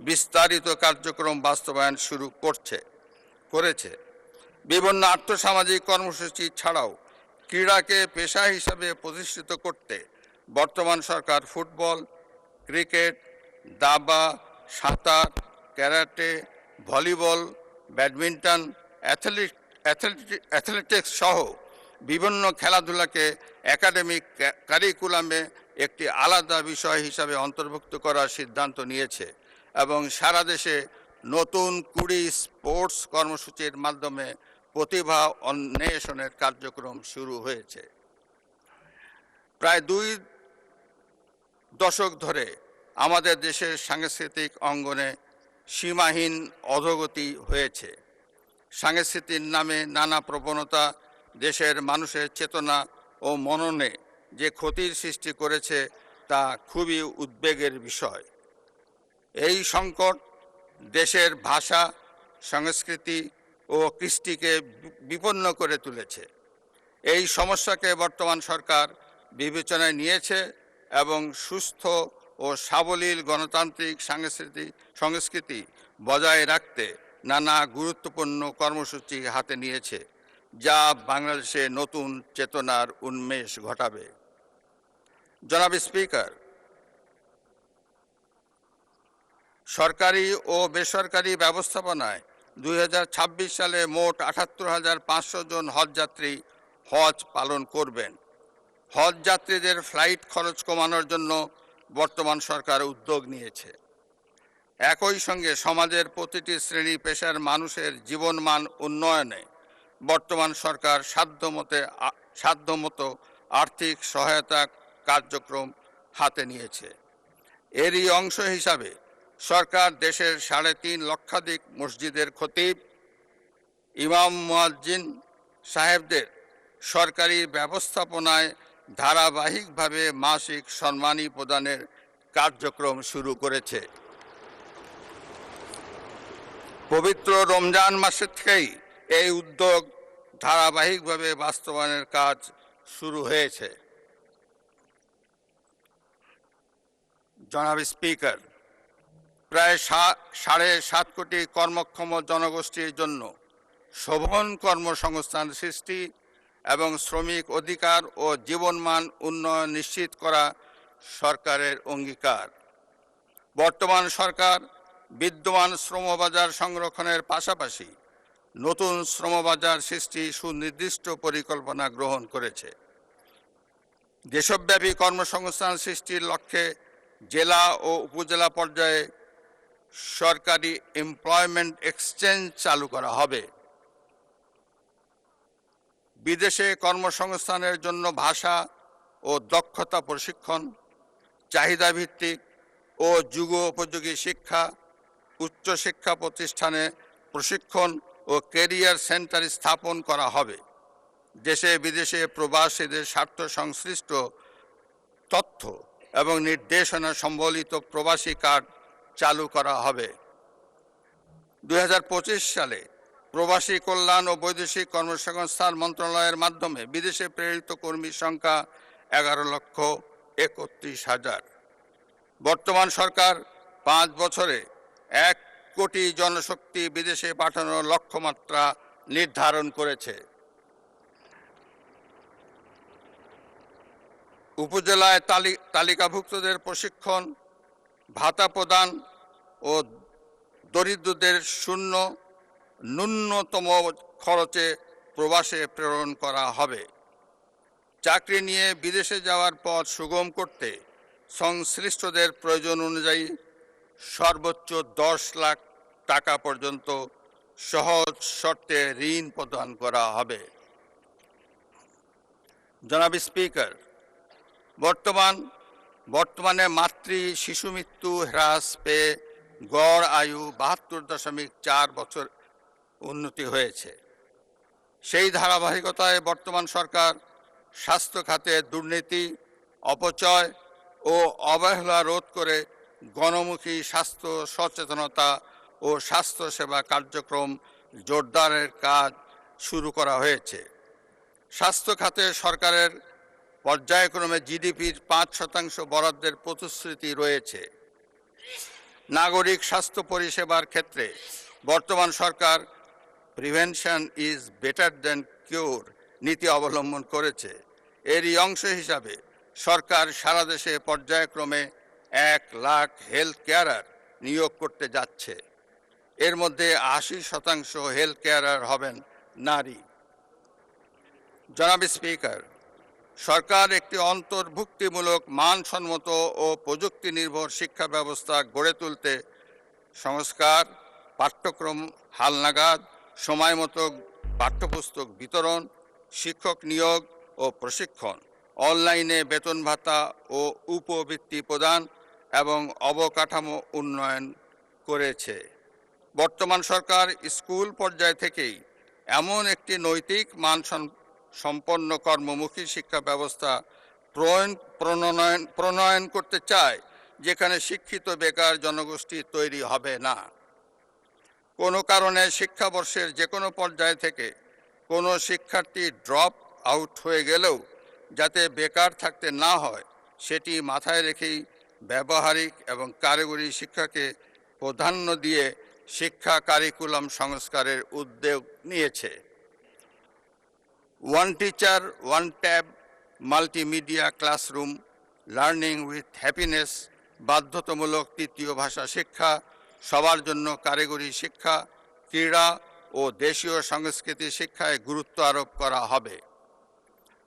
বিস্তারিত কার্যক্রম বাস্তবায়ন শুরু করেছে। বিভিন্ন আর্থসামাজিক কর্মসূচি ছাড়াও ক্রীড়াকে পেশা হিসাবে প্রতিষ্ঠিত করতে বর্তমান সরকার ফুটবল, ক্রিকেট, দাবা, সাঁতার, ক্যারাটে, ভলিবল, ব্যাডমিন্টন, অ্যাথলেটিক্স সহ বিভিন্ন খেলাধুলাকে একাডেমিক কারিকুলামে একটি আলাদা বিষয় হিসাবে অন্তর্ভুক্ত করার সিদ্ধান্ত নিয়েছে এবং সারা দেশে নতুন 20 স্পোর্টস কর্মসূচির মাধ্যমে প্রতিভা অন্বেষণের কার্যক্রম শুরু হয়েছে। প্রায় 2 দশক ধরে আমাদের দেশের সাংস্কৃতিক অঙ্গনে সীমাহীন অধোগতি হয়েছে। সংস্কৃতির নামে নানা প্রবণতা দেশের মানুষের চেতনা ও মননে যে ক্ষতির সৃষ্টি করেছে তা খুবই উদ্বেগের বিষয়। এই সংকট দেশের ভাষা, সংস্কৃতি ও কৃষ্টিকে বিপন্ন করে তুলেছে। এই সমস্যাকে বর্তমান সরকার বিবেচনায় নিয়েছে এবং সুস্থ ও সাবলীল গণতান্ত্রিক সংস্কৃতি বজায় রাখতে নানা গুরুত্বপূর্ণ কর্মসূচি হাতে নিয়েছে, যা বাংলাদেশে নতুন চেতনার উন্মেষ ঘটাবে। জনাব স্পিকার, সরকারি ও বেসরকারি ব্যবস্থাপনায় 2026 সালে মোট 78,500 জন হজযাত্রী হজ পালন করবেন। হজ যাত্রীদের ফ্লাইট খরচ কমানোর জন্য বর্তমান সরকার উদ্যোগ নিয়েছে। একই সঙ্গে সমাজের প্রতিটি শ্রেণী পেশার মানুষের জীবনমান উন্নয়নে বর্তমান সরকার সাধ্যমতো আর্থিক সহায়তা কার্যক্রম হাতে নিয়েছে। এরই অংশ হিসাবে সরকার দেশের 3.5 লক্ষাধিক মসজিদের খতিব, ইমাম, মুয়াজ্জিন সাহেবদের সরকারি ব্যবস্থাপনায় ধারাবাহিকভাবে মাসিক সম্মানী প্রদানের কার্যক্রম শুরু করেছে। পবিত্র রমজান মাসের থেকেই এই উদ্যোগ ধারাবাহিকভাবে বাস্তবায়নের কাজ শুরু হয়েছে। জনাব স্পিকার, প্রায় 7.5 কোটি কর্মক্ষম জনগোষ্ঠীর জন্য শোভন কর্মসংস্থান সৃষ্টি এবং শ্রমিক অধিকার ও জীবনমান উন্নয়ন নিশ্চিত করা সরকারের অঙ্গীকার। বর্তমান সরকার বিদ্যমান শ্রমবাজার সংরক্ষণের পাশাপাশি নতুন শ্রমবাজার সৃষ্টি সুনির্দিষ্ট পরিকল্পনা গ্রহণ করেছে। দেশব্যাপী কর্মসংস্থান সৃষ্টির লক্ষ্যে জেলা ও উপজেলা পর্যায়ে সরকারি এমপ্লয়মেন্ট এক্সচেঞ্জ চালু করা হবে। বিদেশে কর্মসংস্থানের জন্য ভাষা ও দক্ষতা প্রশিক্ষণ, চাহিদাভিত্তিক ও যুগোপযোগী শিক্ষা, উচ্চশিক্ষা প্রতিষ্ঠানে প্রশিক্ষণ ও ক্যারিয়ার সেন্টার স্থাপন করা হবে। দেশে বিদেশে প্রবাসীদের স্বার্থ সংশ্লিষ্ট তথ্য এবং নির্দেশনা সম্বলিত প্রবাসী কার্ড চালু করা হবে। 2025 সালে প্রবাসী কল্যাণ ও বৈদেশিক কর্মসংস্থান মন্ত্রণালয়ের মাধ্যমে বিদেশে প্রেরিত কর্মীর সংখ্যা 11,31,000। বর্তমান সরকার 5 বছরে 1 কোটি জনশক্তি বিদেশে পাঠানোর লক্ষ্যমাত্রা নির্ধারণ করেছে। উপজেলায় তালিকাভুক্তদের প্রশিক্ষণ, ভাতা প্রদান ও দরিদ্রদের ন্যূনতম খরচে প্রবাসে প্রেরণ করা হবে। চাকরি নিয়ে বিদেশে যাওয়ার পথ সুগম করতে সংশ্লিষ্টদের প্রয়োজন অনুযায়ী সর্বোচ্চ 10 লাখ টাকা পর্যন্ত সহজ শর্তে ঋণ প্রদান করা হবে। জনাব স্পিকার, বর্তমানে মাতৃ শিশু মৃত্যু হ্রাস পেয়ে গড় আয়ু ৭২.৪ বছর উন্নতি হয়েছে। সেই ধারাবাহিকতায় বর্তমান সরকার স্বাস্থ্য খাতে দুর্নীতি, অপচয় ও অবহেলা রোধ করে গণমুখী স্বাস্থ্য সচেতনতা ও স্বাস্থ্যসেবা কার্যক্রম জোরদারের কাজ শুরু করা হয়েছে। স্বাস্থ্য খাতে সরকারের পর্যায়ক্রমে জিডিপির ৫% বরাদ্দের প্রতিশ্রুতি রয়েছে। নাগরিক স্বাস্থ্য পরিষেবার ক্ষেত্রে বর্তমান সরকার প্রিভেনশন ইজ বেটার দ্যান কিউর নীতি অবলম্বন করেছে। এরই অংশ হিসাবে সরকার সারা দেশে পর্যায়ক্রমে ১ লাখ হেলথ কেয়ারার নিয়োগ করতে যাচ্ছে। এর মধ্যে ৮০% হেলথ কেয়ারার হবেন নারী। জনাব স্পিকার, সরকার একটি অন্তর্ভুক্তিমূলক মানসম্মত ও প্রযুক্তি নির্ভর শিক্ষা ব্যবস্থা গড়ে তুলতে সংস্কার, পাঠ্যক্রম হালনাগাদ, সময়মতো পাঠ্যপুস্তক বিতরণ, শিক্ষক নিয়োগ ও প্রশিক্ষণ, অনলাইনে বেতন ভাতা ও উপবৃত্তি প্রদান এবং অবকাঠামো উন্নয়ন করেছে। বর্তমান সরকার স্কুল পর্যায় থেকেই এমন একটি নৈতিক মানসম্পন্ন কর্মমুখী শিক্ষা ব্যবস্থা প্রণয়ন করতে চায়, যেখানে শিক্ষিত বেকার জনগোষ্ঠী তৈরি হবে না। কোনো কারণে শিক্ষাবর্ষের যে কোনো পর্যায় থেকে কোনো শিক্ষার্থী ড্রপ আউট হয়ে গেলেও যাতে বেকার থাকতে না হয়, সেটি মাথায় রেখেই ব্যবহারিক এবং কারিগরি শিক্ষাকে প্রাধান্য দিয়ে শিক্ষা কারিকুলাম সংস্কারের উদ্যোগ নিয়েছে। One teacher one tab, multimedia classroom, learning with happiness, বাধ্যতামূলক তৃতীয় ভাষা শিক্ষা, সবার জন্য কারিগরি শিক্ষা, ক্রীড়া ও দেশীয় সংস্কৃতি শিক্ষায় গুরুত্ব আরোপ করা হবে।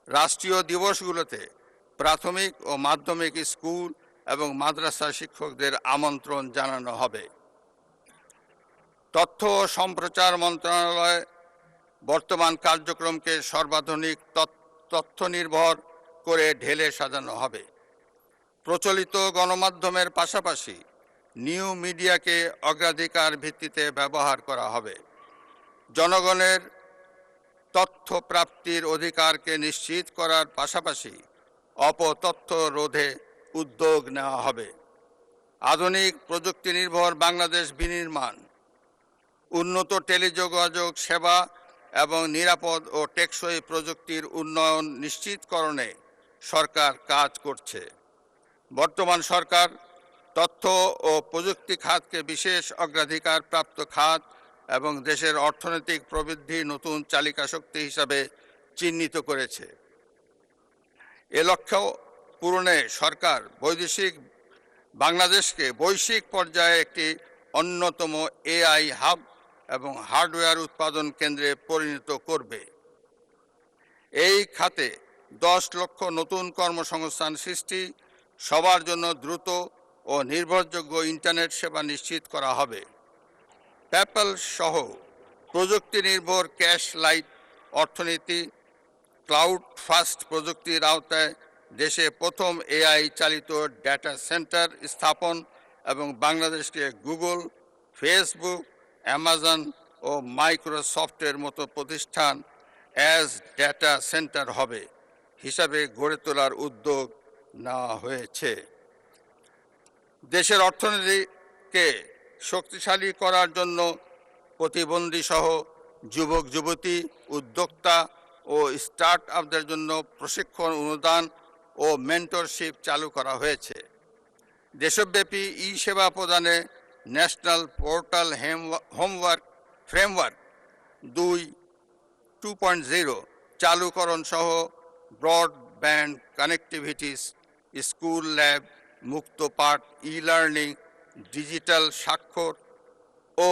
রাষ্ট্রীয় দিবসগুলোতে প্রাথমিক ও মাধ্যমিক স্কুল এবং মাদ্রাসা শিক্ষকদের আমন্ত্রণ জানানো হবে। তথ্য ও সম্প্রচার মন্ত্রণালয় বর্তমান কার্যক্রমকে সর্বাধুনিক তথ্য নির্ভর করে ঢেলে সাজানো হবে। প্রচলিত গণমাধ্যমের পাশাপাশি নিউ মিডিয়াকে অগ্রাধিকার ভিত্তিতে ব্যবহার করা হবে। জনগণের তথ্য প্রাপ্তির অধিকারকে নিশ্চিত করার পাশাপাশি অপতথ্য রোধে উদ্যোগ নেওয়া হবে। আধুনিক প্রযুক্তি নির্ভর বাংলাদেশ বিনির্মাণ, উন্নত টেলিযোগাযোগ সেবা এবং নিরাপদ ও টেকসই প্রযুক্তির উন্নয়ন নিশ্চিতকরণে সরকার কাজ করছে। বর্তমান সরকার তথ্য ও প্রযুক্তি খাতকে বিশেষ অগ্রাধিকার প্রাপ্ত খাত এবং দেশের অর্থনৈতিক প্রবৃদ্ধি নতুন চালিকা শক্তি হিসাবে চিহ্নিত করেছে। এ লক্ষ্য পূরণে সরকার বাংলাদেশকে বৈশ্বিক পর্যায়ে একটি অন্যতম এআই হাব এবং হার্ডওয়্যার উৎপাদন কেন্দ্রে পরিণত করবে। এই খাতে 10 লক্ষ নতুন কর্মসংস্থান সৃষ্টি, সবার জন্য দ্রুত ও নির্ভরযোগ্য ইন্টারনেট সেবা নিশ্চিত করা হবে। পেপ্যাল সহ প্রযুক্তি নির্ভর ক্যাশ লাইট অর্থনীতি, ক্লাউড ফাস্ট প্রযুক্তির আওতায় দেশে প্রথম এআই চালিত ডেটা সেন্টার স্থাপন এবং বাংলাদেশকে গুগল, ফেসবুক, অ্যামাজন ও মাইক্রোসফটের মতো প্রতিষ্ঠান অ্যাজ ডেটা সেন্টার হবে হিসাবে গড়ে তোলার উদ্যোগ নেওয়া হয়েছে। দেশের অর্থনীতিকে শক্তিশালী করার জন্য প্রতিবন্ধী সহ যুবক যুবতী, উদ্যোক্তা ও স্টার্ট আপদের জন্য প্রশিক্ষণ, অনুদান ও মেন্টরশিপ চালু করা হয়েছে। দেশব্যাপী ই সেবা প্রদানে ন্যাশনাল পোর্টাল ফ্রেমওয়ার্ক 2.0 চালুকরণ সহ ব্রডব্যান্ড কানেক্টিভিটিস, স্কুল ল্যাব, মুক্ত পাঠ, ই লার্নিং, ডিজিটাল স্বাক্ষর ও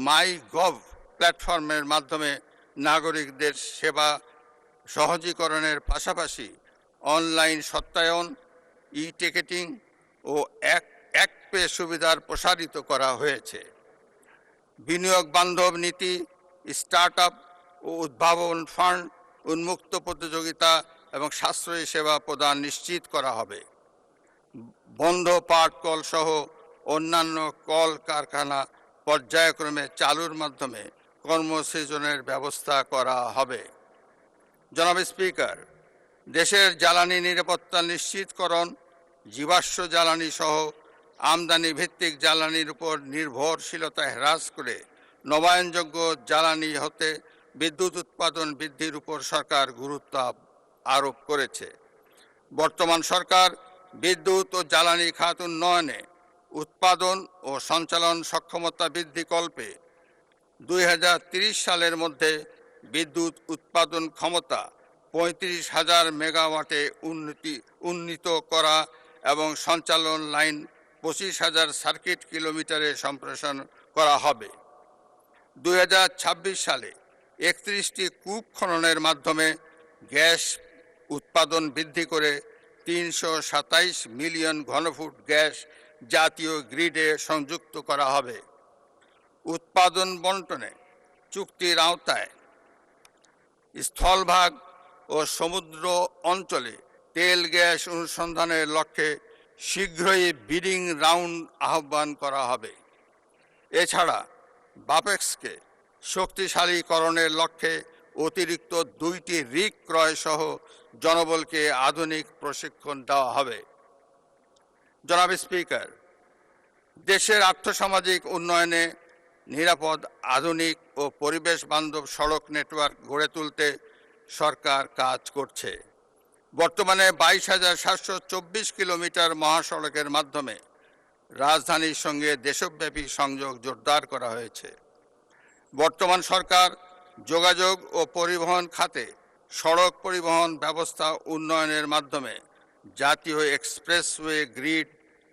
মাই গভ প্ল্যাটফর্মের মাধ্যমে নাগরিকদের সেবা সহজীকরণের পাশাপাশি অনলাইন সত্যায়ন, ই টিকেটিং ও এক পে সুবিধার প্রসারিত করা হয়েছে। বিনিয়োগ বান্ধব নীতি, স্টার্টআপ ও উদ্ভাবন ফান্ড, উন্মুক্ত প্রতিযোগিতা এবং সাশ্রয়ী সেবা প্রদান নিশ্চিত করা হবে। বন্ধ পাট কল সহ অন্যান্য কল কারখানা পর্যায়ক্রমে চালুর মাধ্যমে কর্মসৃজনের ব্যবস্থা করা হবে। জনাব স্পিকার, দেশের জ্বালানি নিরাপত্তা নিশ্চিতকরণ, জীবাশ্ম জ্বালানি সহ আমদানি ভিত্তিক জ্বালানির উপর নির্ভরশীলতা হ্রাস করে নবায়নযোগ্য জ্বালানি হতে বিদ্যুৎ উৎপাদন বৃদ্ধির উপর সরকার গুরুত্ব আরোপ করেছে। বর্তমান সরকার বিদ্যুৎ ও জ্বালানি খাত উন্নয়নে উৎপাদন ও সঞ্চালন সক্ষমতা বৃদ্ধি কল্পে 2030 সালের মধ্যে বিদ্যুৎ উৎপাদন ক্ষমতা 35,000 মেগাওয়াটে উন্নীত করা এবং সঞ্চালন লাইন 25,000 সার্কিট কিলোমিটারে সম্প্রসারণ করা হবে। 2026 সালে 31টি কূপ খননের মাধ্যমে গ্যাস উৎপাদন বৃদ্ধি করে 327 মিলিয়ন ঘনফুট গ্যাস জাতীয় গ্রিডে সংযুক্ত করা হবে। উৎপাদন বণ্টনে চুক্তির আওতায় স্থলভাগ ও সমুদ্র অঞ্চলে তেল গ্যাস অনুসন্ধানের লক্ষ্যে শীঘ্রই বিডিং রাউন্ড আহ্বান করা হবে। এছাড়া বাপেক্সকে শক্তিশালীকরণের লক্ষ্যে অতিরিক্ত 2টি রিগ ক্রয় সহ জনবলকে আধুনিক প্রশিক্ষণ দেওয়া হবে। জনাব স্পিকার, দেশের আর্থসামাজিক উন্নয়নে নিরাপদ, আধুনিক ও পরিবেশ বান্ধব সড়ক নেটওয়ার্ক গড়ে তুলতে সরকার কাজ করছে। বর্তমানে 22,724 কিলোমিটার মহাসড়কের মাধ্যমে রাজধানীর সঙ্গে দেশব্যাপী সংযোগ জোরদার করা হয়েছে। বর্তমান সরকার যোগাযোগ ও পরিবহন খাতে সড়ক পরিবহন ব্যবস্থা উন্নয়নের মাধ্যমে জাতীয় এক্সপ্রেসওয়ে গ্রিড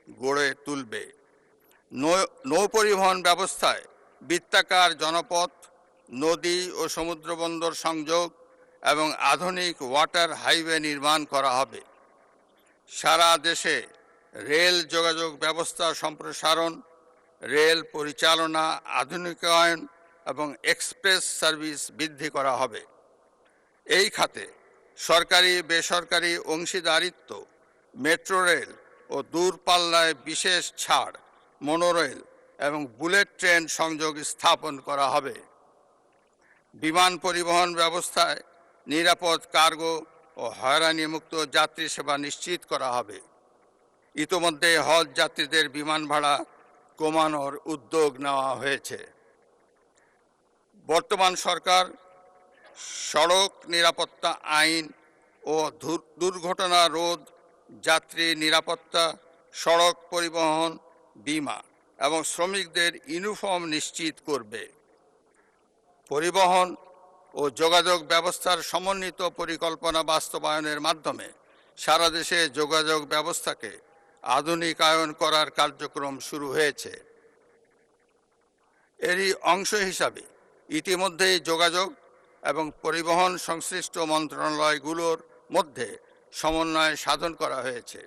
গড়ে তুলবে। নৌ পরিবহন ব্যবস্থায় বৃত্তাকার জনপথ, নদী ও সমুদ্রবন্দর সংযোগ এবং আধুনিক ওয়াটার হাইওয়ে নির্মাণ করা হবে। সারা দেশে রেল যোগাযোগ ব্যবস্থা সম্প্রসারণ, রেল পরিচালনা আধুনিকায়ন এবং এক্সপ্রেস সার্ভিস বৃদ্ধি করা হবে। এই খাতে সরকারি বেসরকারি অংশীদারিত্ব, মেট্রো রেল ও দূরপাল্লায় বিশেষ ছাড়, মনোরেল এবং বুলেট ট্রেন সংযোগ স্থাপন করা হবে। বিমান পরিবহন ব্যবস্থায় নিরাপদ কার্গো ও হয়রানিমুক্ত যাত্রী সেবা নিশ্চিত করা হবে। ইতোমধ্যে হজ যাত্রীদের বিমান ভাড়া কমানোর উদ্যোগ নেওয়া হয়েছে। বর্তমান সরকার সড়ক নিরাপত্তা আইন ও দুর্ঘটনা রোধ, যাত্রী নিরাপত্তা, সড়ক পরিবহন বীমা এবং শ্রমিকদের ইউনিফর্ম নিশ্চিত করবে। পরিবহন ও যোগাযোগ ব্যবস্থার সমন্বিত পরিকল্পনা বাস্তবায়নের মাধ্যমে সারা দেশে যোগাযোগ ব্যবস্থাকে আধুনিকায়ন করার কার্যক্রম শুরু হয়েছে। এরই অংশ হিসাবে ইতিমধ্যেই যোগাযোগ এবং পরিবহন সংশ্লিষ্ট মন্ত্রণালয়গুলোর মধ্যে সমন্বয় সাধন করা হয়েছে।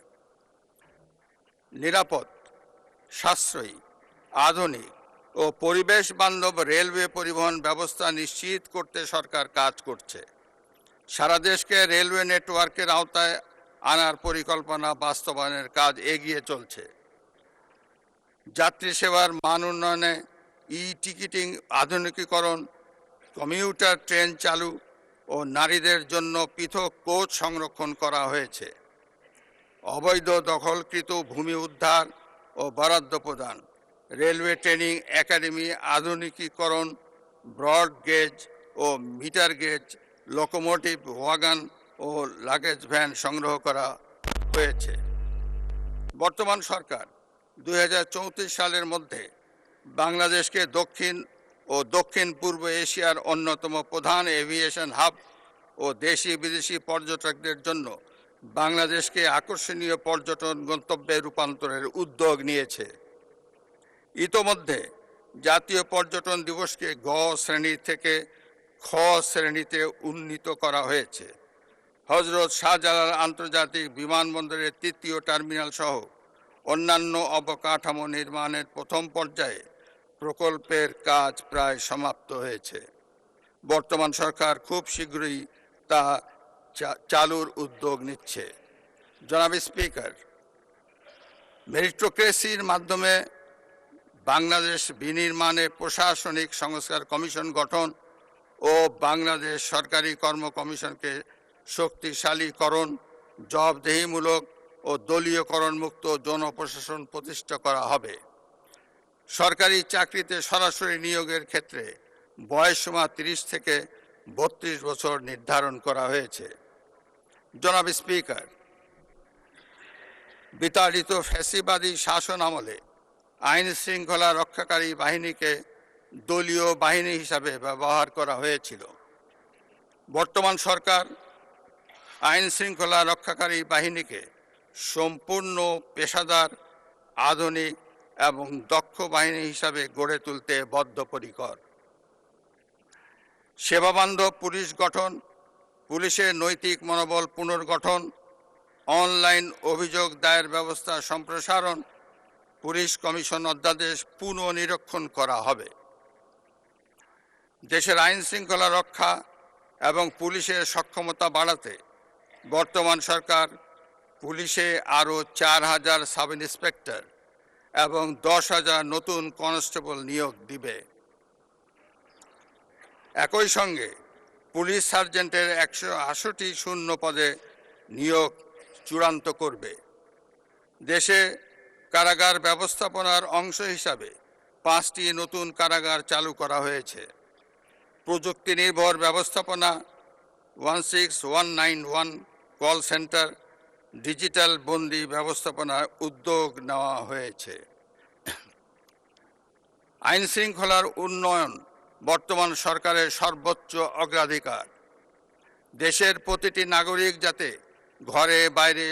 নিরাপদ, সাশ্রয়ী, আধুনিক ও পরিবেশ বান্ধব রেলওয়ে পরিবহন ব্যবস্থা নিশ্চিত করতে সরকার কাজ করছে। সারা দেশকে রেলওয়ে নেটওয়ার্কের আওতায় আনার পরিকল্পনা বাস্তবায়নের কাজ এগিয়ে চলছে। যাত্রী সেবার মান উন্নয়নে টিকিটিং আধুনিকীকরণ, কমিউটার ট্রেন চালু ও নারীদের জন্য পৃথক কোচ সংরক্ষণ করা হয়েছে। অবৈধ দখলকৃত ভূমি উদ্ধার ও বরাদ্দ প্রদান, রেলওয়ে ট্রেনিং একাডেমি আধুনিকীকরণ, ব্রড গেজ ও মিটার গেজ লোকোমোটিভ ওয়াগন ও লাগেজ ভ্যান সংগ্রহ করা হয়েছে। বর্তমান সরকার 2034 সালের মধ্যে বাংলাদেশকে দক্ষিণ ও দক্ষিণ পূর্ব এশিয়ার অন্যতম প্রধান এভিয়েশন হাব ও দেশি বিদেশি পর্যটকদের জন্য বাংলাদেশকে আকর্ষণীয় পর্যটন গন্তব্যে রূপান্তরের উদ্যোগ নিয়েছে। ইতোমধ্যে জাতীয় পর্যটন দিবসকে গ শ্রেণী থেকে খ শ্রেণীতে উন্নীত করা হয়েছে। হজরত শাহজালাল আন্তর্জাতিক বিমানবন্দরের 3য় টার্মিনাল সহ অন্যান্য অবকাঠামো নির্মাণের প্রথম পর্যায়ে প্রকল্পের কাজ প্রায় সমাপ্ত হয়েছে। বর্তমান সরকার খুব শীঘ্রই তা চালুর উদ্যোগ নিচ্ছে। জনাব স্পিকার, মেরিটোক্রেসির মাধ্যমে বাংলাদেশ বিনির্মাণে প্রশাসনিক সংস্কার কমিশন গঠন ও বাংলাদেশ সরকারি কর্ম কমিশনকে শক্তিশালীকরণ, জবাবদিহিমূলক ও দলীয়করণ মুক্ত জনপ্রশাসন প্রতিষ্ঠা করা হবে। সরকারি চাকরিতে সরাসরি নিয়োগের ক্ষেত্রে বয়সসীমা 30 থেকে 32 বছর নির্ধারণ করা হয়েছে। জনাব স্পিকার, বিতাড়িত ফ্যাসিবাদী শাসন আমলে আইন শৃঙ্খলা রক্ষাকারী বাহিনীকে দলীয় বাহিনী হিসাবে ব্যবহার করা হয়েছিল। বর্তমান সরকার আইন শৃঙ্খলা রক্ষাকারী বাহিনীকে সম্পূর্ণ পেশাদার, আধুনিক এবং দক্ষ বাহিনী হিসাবে গড়ে তুলতে বদ্ধপরিকর। সেবাবান্ধব পুলিশ গঠন, পুলিশের নৈতিক মনোবল পুনর্গঠন, অনলাইন অভিযোগ দায়ের ব্যবস্থা সম্প্রসারণ, পুলিশ কমিশন অধ্যাদেশ পুনর্নিরীক্ষণ করা হবে। দেশের আইন শৃঙ্খলা রক্ষা এবং পুলিশের সক্ষমতা বাড়াতে বর্তমান সরকার পুলিশে আরও 4000 সাব ইন্সপেক্টর এবং 10,000 নতুন কনস্টেবল নিয়োগ দিবে। একই সঙ্গে পুলিশ সার্জেন্টের 180 শূন্য পদে নিয়োগ চূড়ান্ত করবে। দেশে কারাগার ব্যবস্থাপনার অংশ হিসাবে 5টি নতুন কারাগার চালু করা হয়েছে। প্রযুক্তি নির্ভর ব্যবস্থাপনা, 16191 কল সেন্টার, ডিজিটাল বন্দি ব্যবস্থাপনার উদ্যোগ নেওয়া হয়েছে। আইন শৃঙ্খলার উন্নয়ন বর্তমান সরকারের সর্বোচ্চ অগ্রাধিকার। দেশের প্রতিটি নাগরিক যাতে ঘরে বাইরে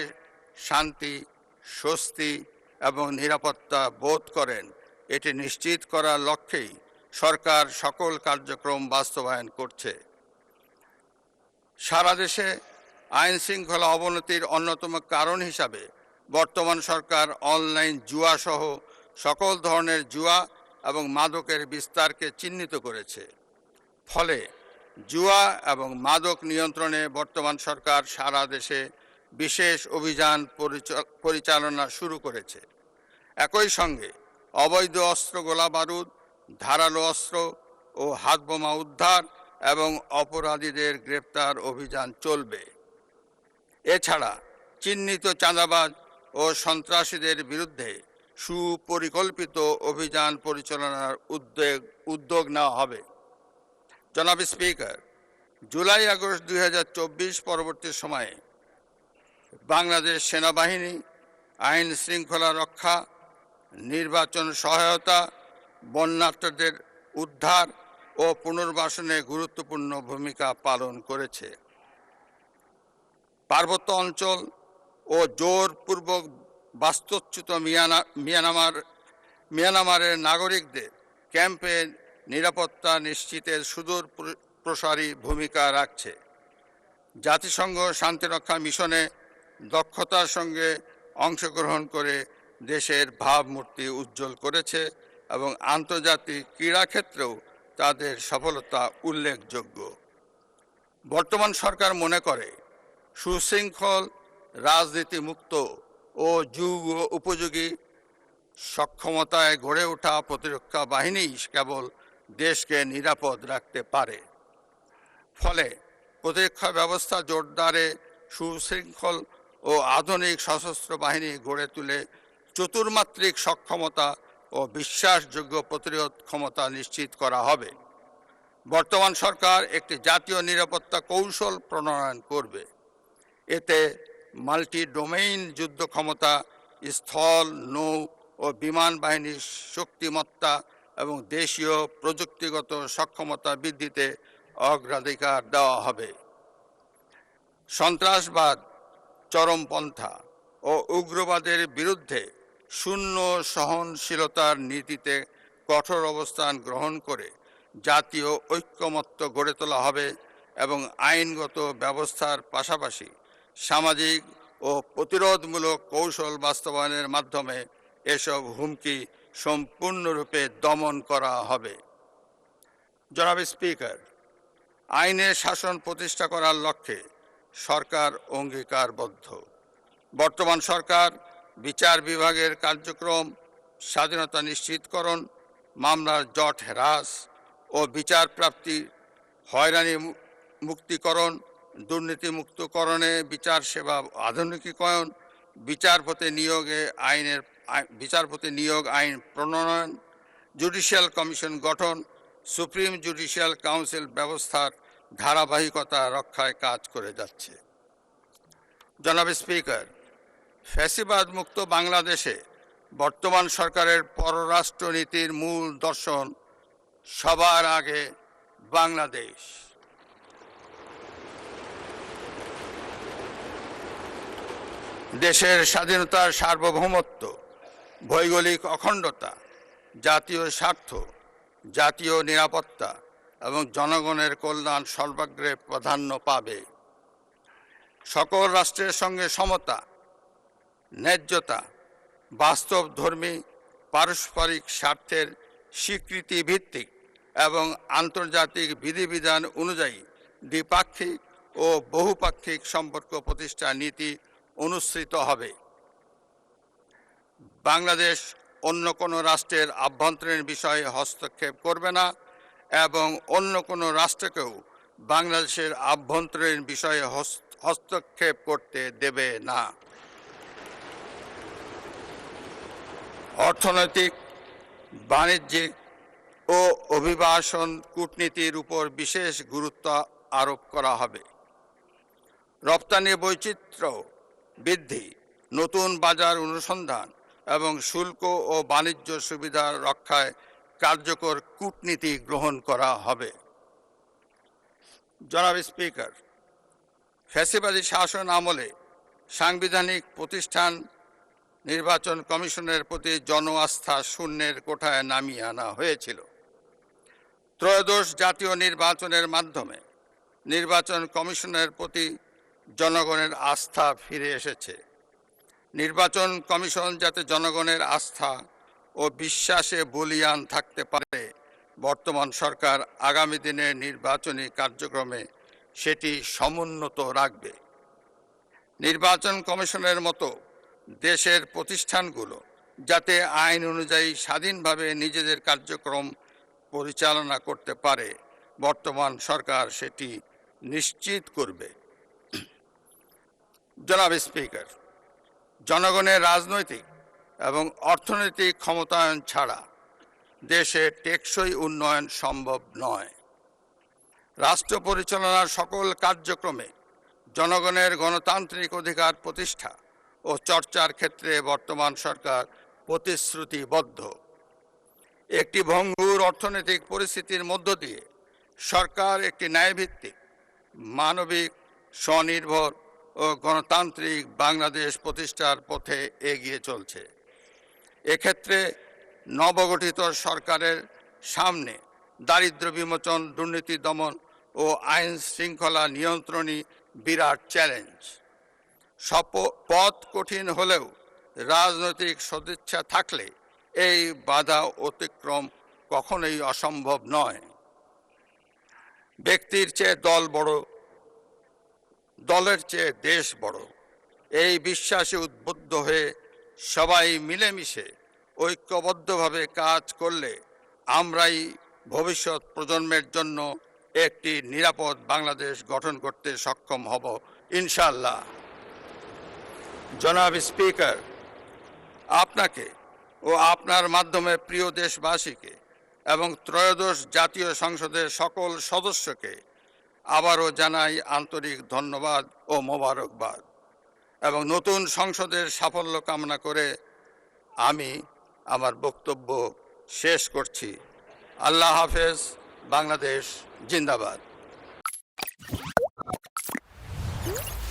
শান্তি, স্বস্তি এবং নিরাপত্তা বোধ করেন, এটি নিশ্চিত করার লক্ষ্যেই সরকার সকল কার্যক্রম বাস্তবায়ন করছে। সারা দেশে আইন শৃঙ্খলা অবনতির অন্যতম কারণ হিসাবে বর্তমান সরকার অনলাইন জুয়া সহ সকল ধরনের জুয়া এবং মাদকের বিস্তারকে চিহ্নিত করেছে। ফলে জুয়া এবং মাদক নিয়ন্ত্রণে বর্তমান সরকার সারা দেশে বিশেষ অভিযান পরিচালনা শুরু করেছে। একই সঙ্গে অবৈধ অস্ত্র, গোলাবারুদ, ধারালো অস্ত্র ও হাতবোমা উদ্ধার এবং অপরাধীদের গ্রেপ্তার অভিযান চলবে। এছাড়া চিহ্নিত চাঁদাবাজ ও সন্ত্রাসীদের বিরুদ্ধে সুপরিকল্পিত অভিযান পরিচালনার উদ্যোগ নেওয়া হবে। জনাব স্পিকার, জুলাই আগস্ট 2024 পরবর্তী সময়ে বাংলাদেশ সেনাবাহিনী আইন শৃঙ্খলা রক্ষা, নির্বাচন সহায়তা, বন্যার্তদের উদ্ধার ও পুনর্বাসনে গুরুত্বপূর্ণ ভূমিকা পালন করেছে। পার্বত্য অঞ্চল ও জোরপূর্বক বাস্তুচ্যুত মিয়ানমারের নাগরিকদের ক্যাম্পে নিরাপত্তা নিশ্চিতের সুদূর প্রসারী ভূমিকা রাখছে। জাতিসংঘ শান্তিরক্ষা মিশনে দক্ষতার সঙ্গে অংশগ্রহণ করে দেশের ভাবমূর্তি উজ্জ্বল করেছে এবং আন্তর্জাতিক ক্রীড়াক্ষেত্রেও তাদের সফলতা উল্লেখযোগ্য। বর্তমান সরকার মনে করে সুশৃঙ্খল, রাজনীতিমুক্ত ও যুগ উপযোগী সক্ষমতায় গড়ে ওঠা প্রতিরক্ষা বাহিনী কেবল দেশকে নিরাপদ রাখতে পারে। ফলে প্রতিরক্ষা ব্যবস্থা জোরদারে সুশৃঙ্খল ও আধুনিক সশস্ত্র বাহিনী গড়ে তুলে চতুর্মাত্রিক সক্ষমতা ও বিশ্বাসযোগ্য প্রতিরোধ ক্ষমতা নিশ্চিত করা হবে। বর্তমান সরকার একটি জাতীয় নিরাপত্তা কৌশল প্রণয়ন করবে। এতে মাল্টি ডোমেইন যুদ্ধ ক্ষমতা, স্থল, নৌ ও বিমান বাহিনীর শক্তিমত্তা এবং দেশীয় প্রযুক্তিগত সক্ষমতা বৃদ্ধিতে অগ্রাধিকার দেওয়া হবে। সন্ত্রাসবাদ, চরমপন্থা ও উগ্রবাদের বিরুদ্ধে শূন্য সহনশীলতার নীতিতে কঠোর অবস্থান গ্রহণ করে জাতীয় ঐক্যমত্য গড়ে তোলা হবে এবং আইনগত ব্যবস্থার পাশাপাশি সামাজিক ও প্রতিরোধমূলক কৌশল বাস্তবায়নের মাধ্যমে এসব হুমকি সম্পূর্ণরূপে দমন করা হবে। জনাব স্পিকার, আইনের শাসন প্রতিষ্ঠা করার লক্ষ্যে সরকার অঙ্গীকারবদ্ধ। বর্তমান সরকার বিচার বিভাগের কার্যক্রম, স্বাধীনতা নিশ্চিতকরণ, মামলার জট হ্রাস ও বিচার প্রাপ্তি, হয়রানি মুক্তিকরণ, দুর্নীতিমুক্তকরণে বিচার সেবা আধুনিকীকরণ, বিচারপতি নিয়োগ আইন প্রণয়ন, জুডিশিয়াল কমিশন গঠন, সুপ্রিম জুডিশিয়াল কাউন্সিল ব্যবস্থার ধারাবাহিকতা রক্ষায় কাজ করে যাচ্ছে। জনাব স্পিকার, ফ্যাসিবাদ মুক্ত বাংলাদেশে বর্তমান সরকারের পররাষ্ট্র নীতির মূল দর্শন সবার আগে বাংলাদেশ। দেশের স্বাধীনতা, সার্বভৌমত্ব, ভৌগোলিক অখণ্ডতা, জাতীয় স্বার্থ, জাতীয় নিরাপত্তা এবং জনগণের কল্যাণ সর্বাগ্রে প্রাধান্য পাবে। সকল রাষ্ট্রের সঙ্গে সমতা, ন্যায্যতা, বাস্তবধর্মী পারস্পরিক স্বার্থের স্বীকৃতি ভিত্তিক এবং আন্তর্জাতিক বিধিবিধান অনুযায়ী দ্বিপাক্ষিক ও বহুপাক্ষিক সম্পর্ক প্রতিষ্ঠা নীতি অনুসৃত হবে। বাংলাদেশ অন্য কোনো রাষ্ট্রের আভ্যন্তরীণ বিষয়ে হস্তক্ষেপ করবে না এবং অন্য কোনো রাষ্ট্রকেও বাংলাদেশের আভ্যন্তরীণ বিষয়ে হস্তক্ষেপ করতে দেবে না। অর্থনৈতিক, বাণিজ্যিক ও অভিবাসন কূটনীতির উপর বিশেষ গুরুত্ব আরোপ করা হবে। রপ্তানি বৈচিত্র্য বৃদ্ধি, নতুন বাজার অনুসন্ধান এবং শুল্ক ও বাণিজ্য সুবিধা রক্ষায় কার্যকর কূটনীতি গ্রহণ করা হবে। জনাব স্পিকার, ফ্যাসিবাদী শাসন আমলে সাংবিধানিক প্রতিষ্ঠান নির্বাচন কমিশনের প্রতি জন আস্থা শূন্যের কোঠায় নামিয়ে আনা হয়েছিল। ত্রয়োদশ জাতীয় নির্বাচনের মাধ্যমে নির্বাচন কমিশনের প্রতি জনগণের আস্থা ফিরে এসেছে। নির্বাচন কমিশন যাতে জনগণের আস্থা ও বিশ্বাসে বলীয়ান থাকতে পারে, বর্তমান সরকার আগামী দিনের নির্বাচনী কার্যক্রমে সেটি সমুন্নত রাখবে। নির্বাচন কমিশনের মতো দেশের প্রতিষ্ঠানগুলো যাতে আইন অনুযায়ী স্বাধীনভাবে নিজেদের কার্যক্রম পরিচালনা করতে পারে, বর্তমান সরকার সেটি নিশ্চিত করবে। জনাব স্পিকার, জনগণের রাজনৈতিক এবং অর্থনৈতিক ক্ষমতায়ন ছাড়া দেশের টেকসই উন্নয়ন সম্ভব নয়। রাষ্ট্র পরিচালনার সকল কার্যক্রমে জনগণের গণতান্ত্রিক অধিকার প্রতিষ্ঠা ও চর্চার ক্ষেত্রে বর্তমান সরকার প্রতিশ্রুতিবদ্ধ। একটি ভঙ্গুর অর্থনৈতিক পরিস্থিতির মধ্য দিয়ে সরকার একটি ন্যায়ভিত্তিক, মানবিক, স্বনির্ভর ও গণতান্ত্রিক বাংলাদেশ প্রতিষ্ঠার পথে এগিয়ে চলছে। এক্ষেত্রে নবগঠিত সরকারের সামনে দারিদ্র্য বিমোচন, দুর্নীতি দমন ও আইন শৃঙ্খলা নিয়ন্ত্রণই বিরাট চ্যালেঞ্জ। পথ কঠিন হলেও রাজনৈতিক সদিচ্ছা থাকলে এই বাধা অতিক্রম কখনোই অসম্ভব নয়। ব্যক্তির চেয়ে দল বড়, দলের চেয়ে দেশ বড়, এই বিশ্বাসে উদ্বুদ্ধ হয়ে সবাই মিলেমিশে ঐক্যবদ্ধভাবে কাজ করলে আমরাই ভবিষ্যৎ প্রজন্মের জন্য একটি নিরাপদ বাংলাদেশ গঠন করতে সক্ষম হব ইনশাআল্লাহ। জনাব স্পিকার, আপনাকে ও আপনার মাধ্যমে প্রিয় দেশবাসীকে এবং ত্রয়োদশ জাতীয় সংসদের সকল সদস্যকে আবারও জানাই আন্তরিক ধন্যবাদ ও মোবারকবাদ এবং নতুন সংসদের সাফল্য কামনা করে আমি আমার বক্তব্য শেষ করছি। আল্লাহ হাফেজ। বাংলাদেশ জিন্দাবাদ।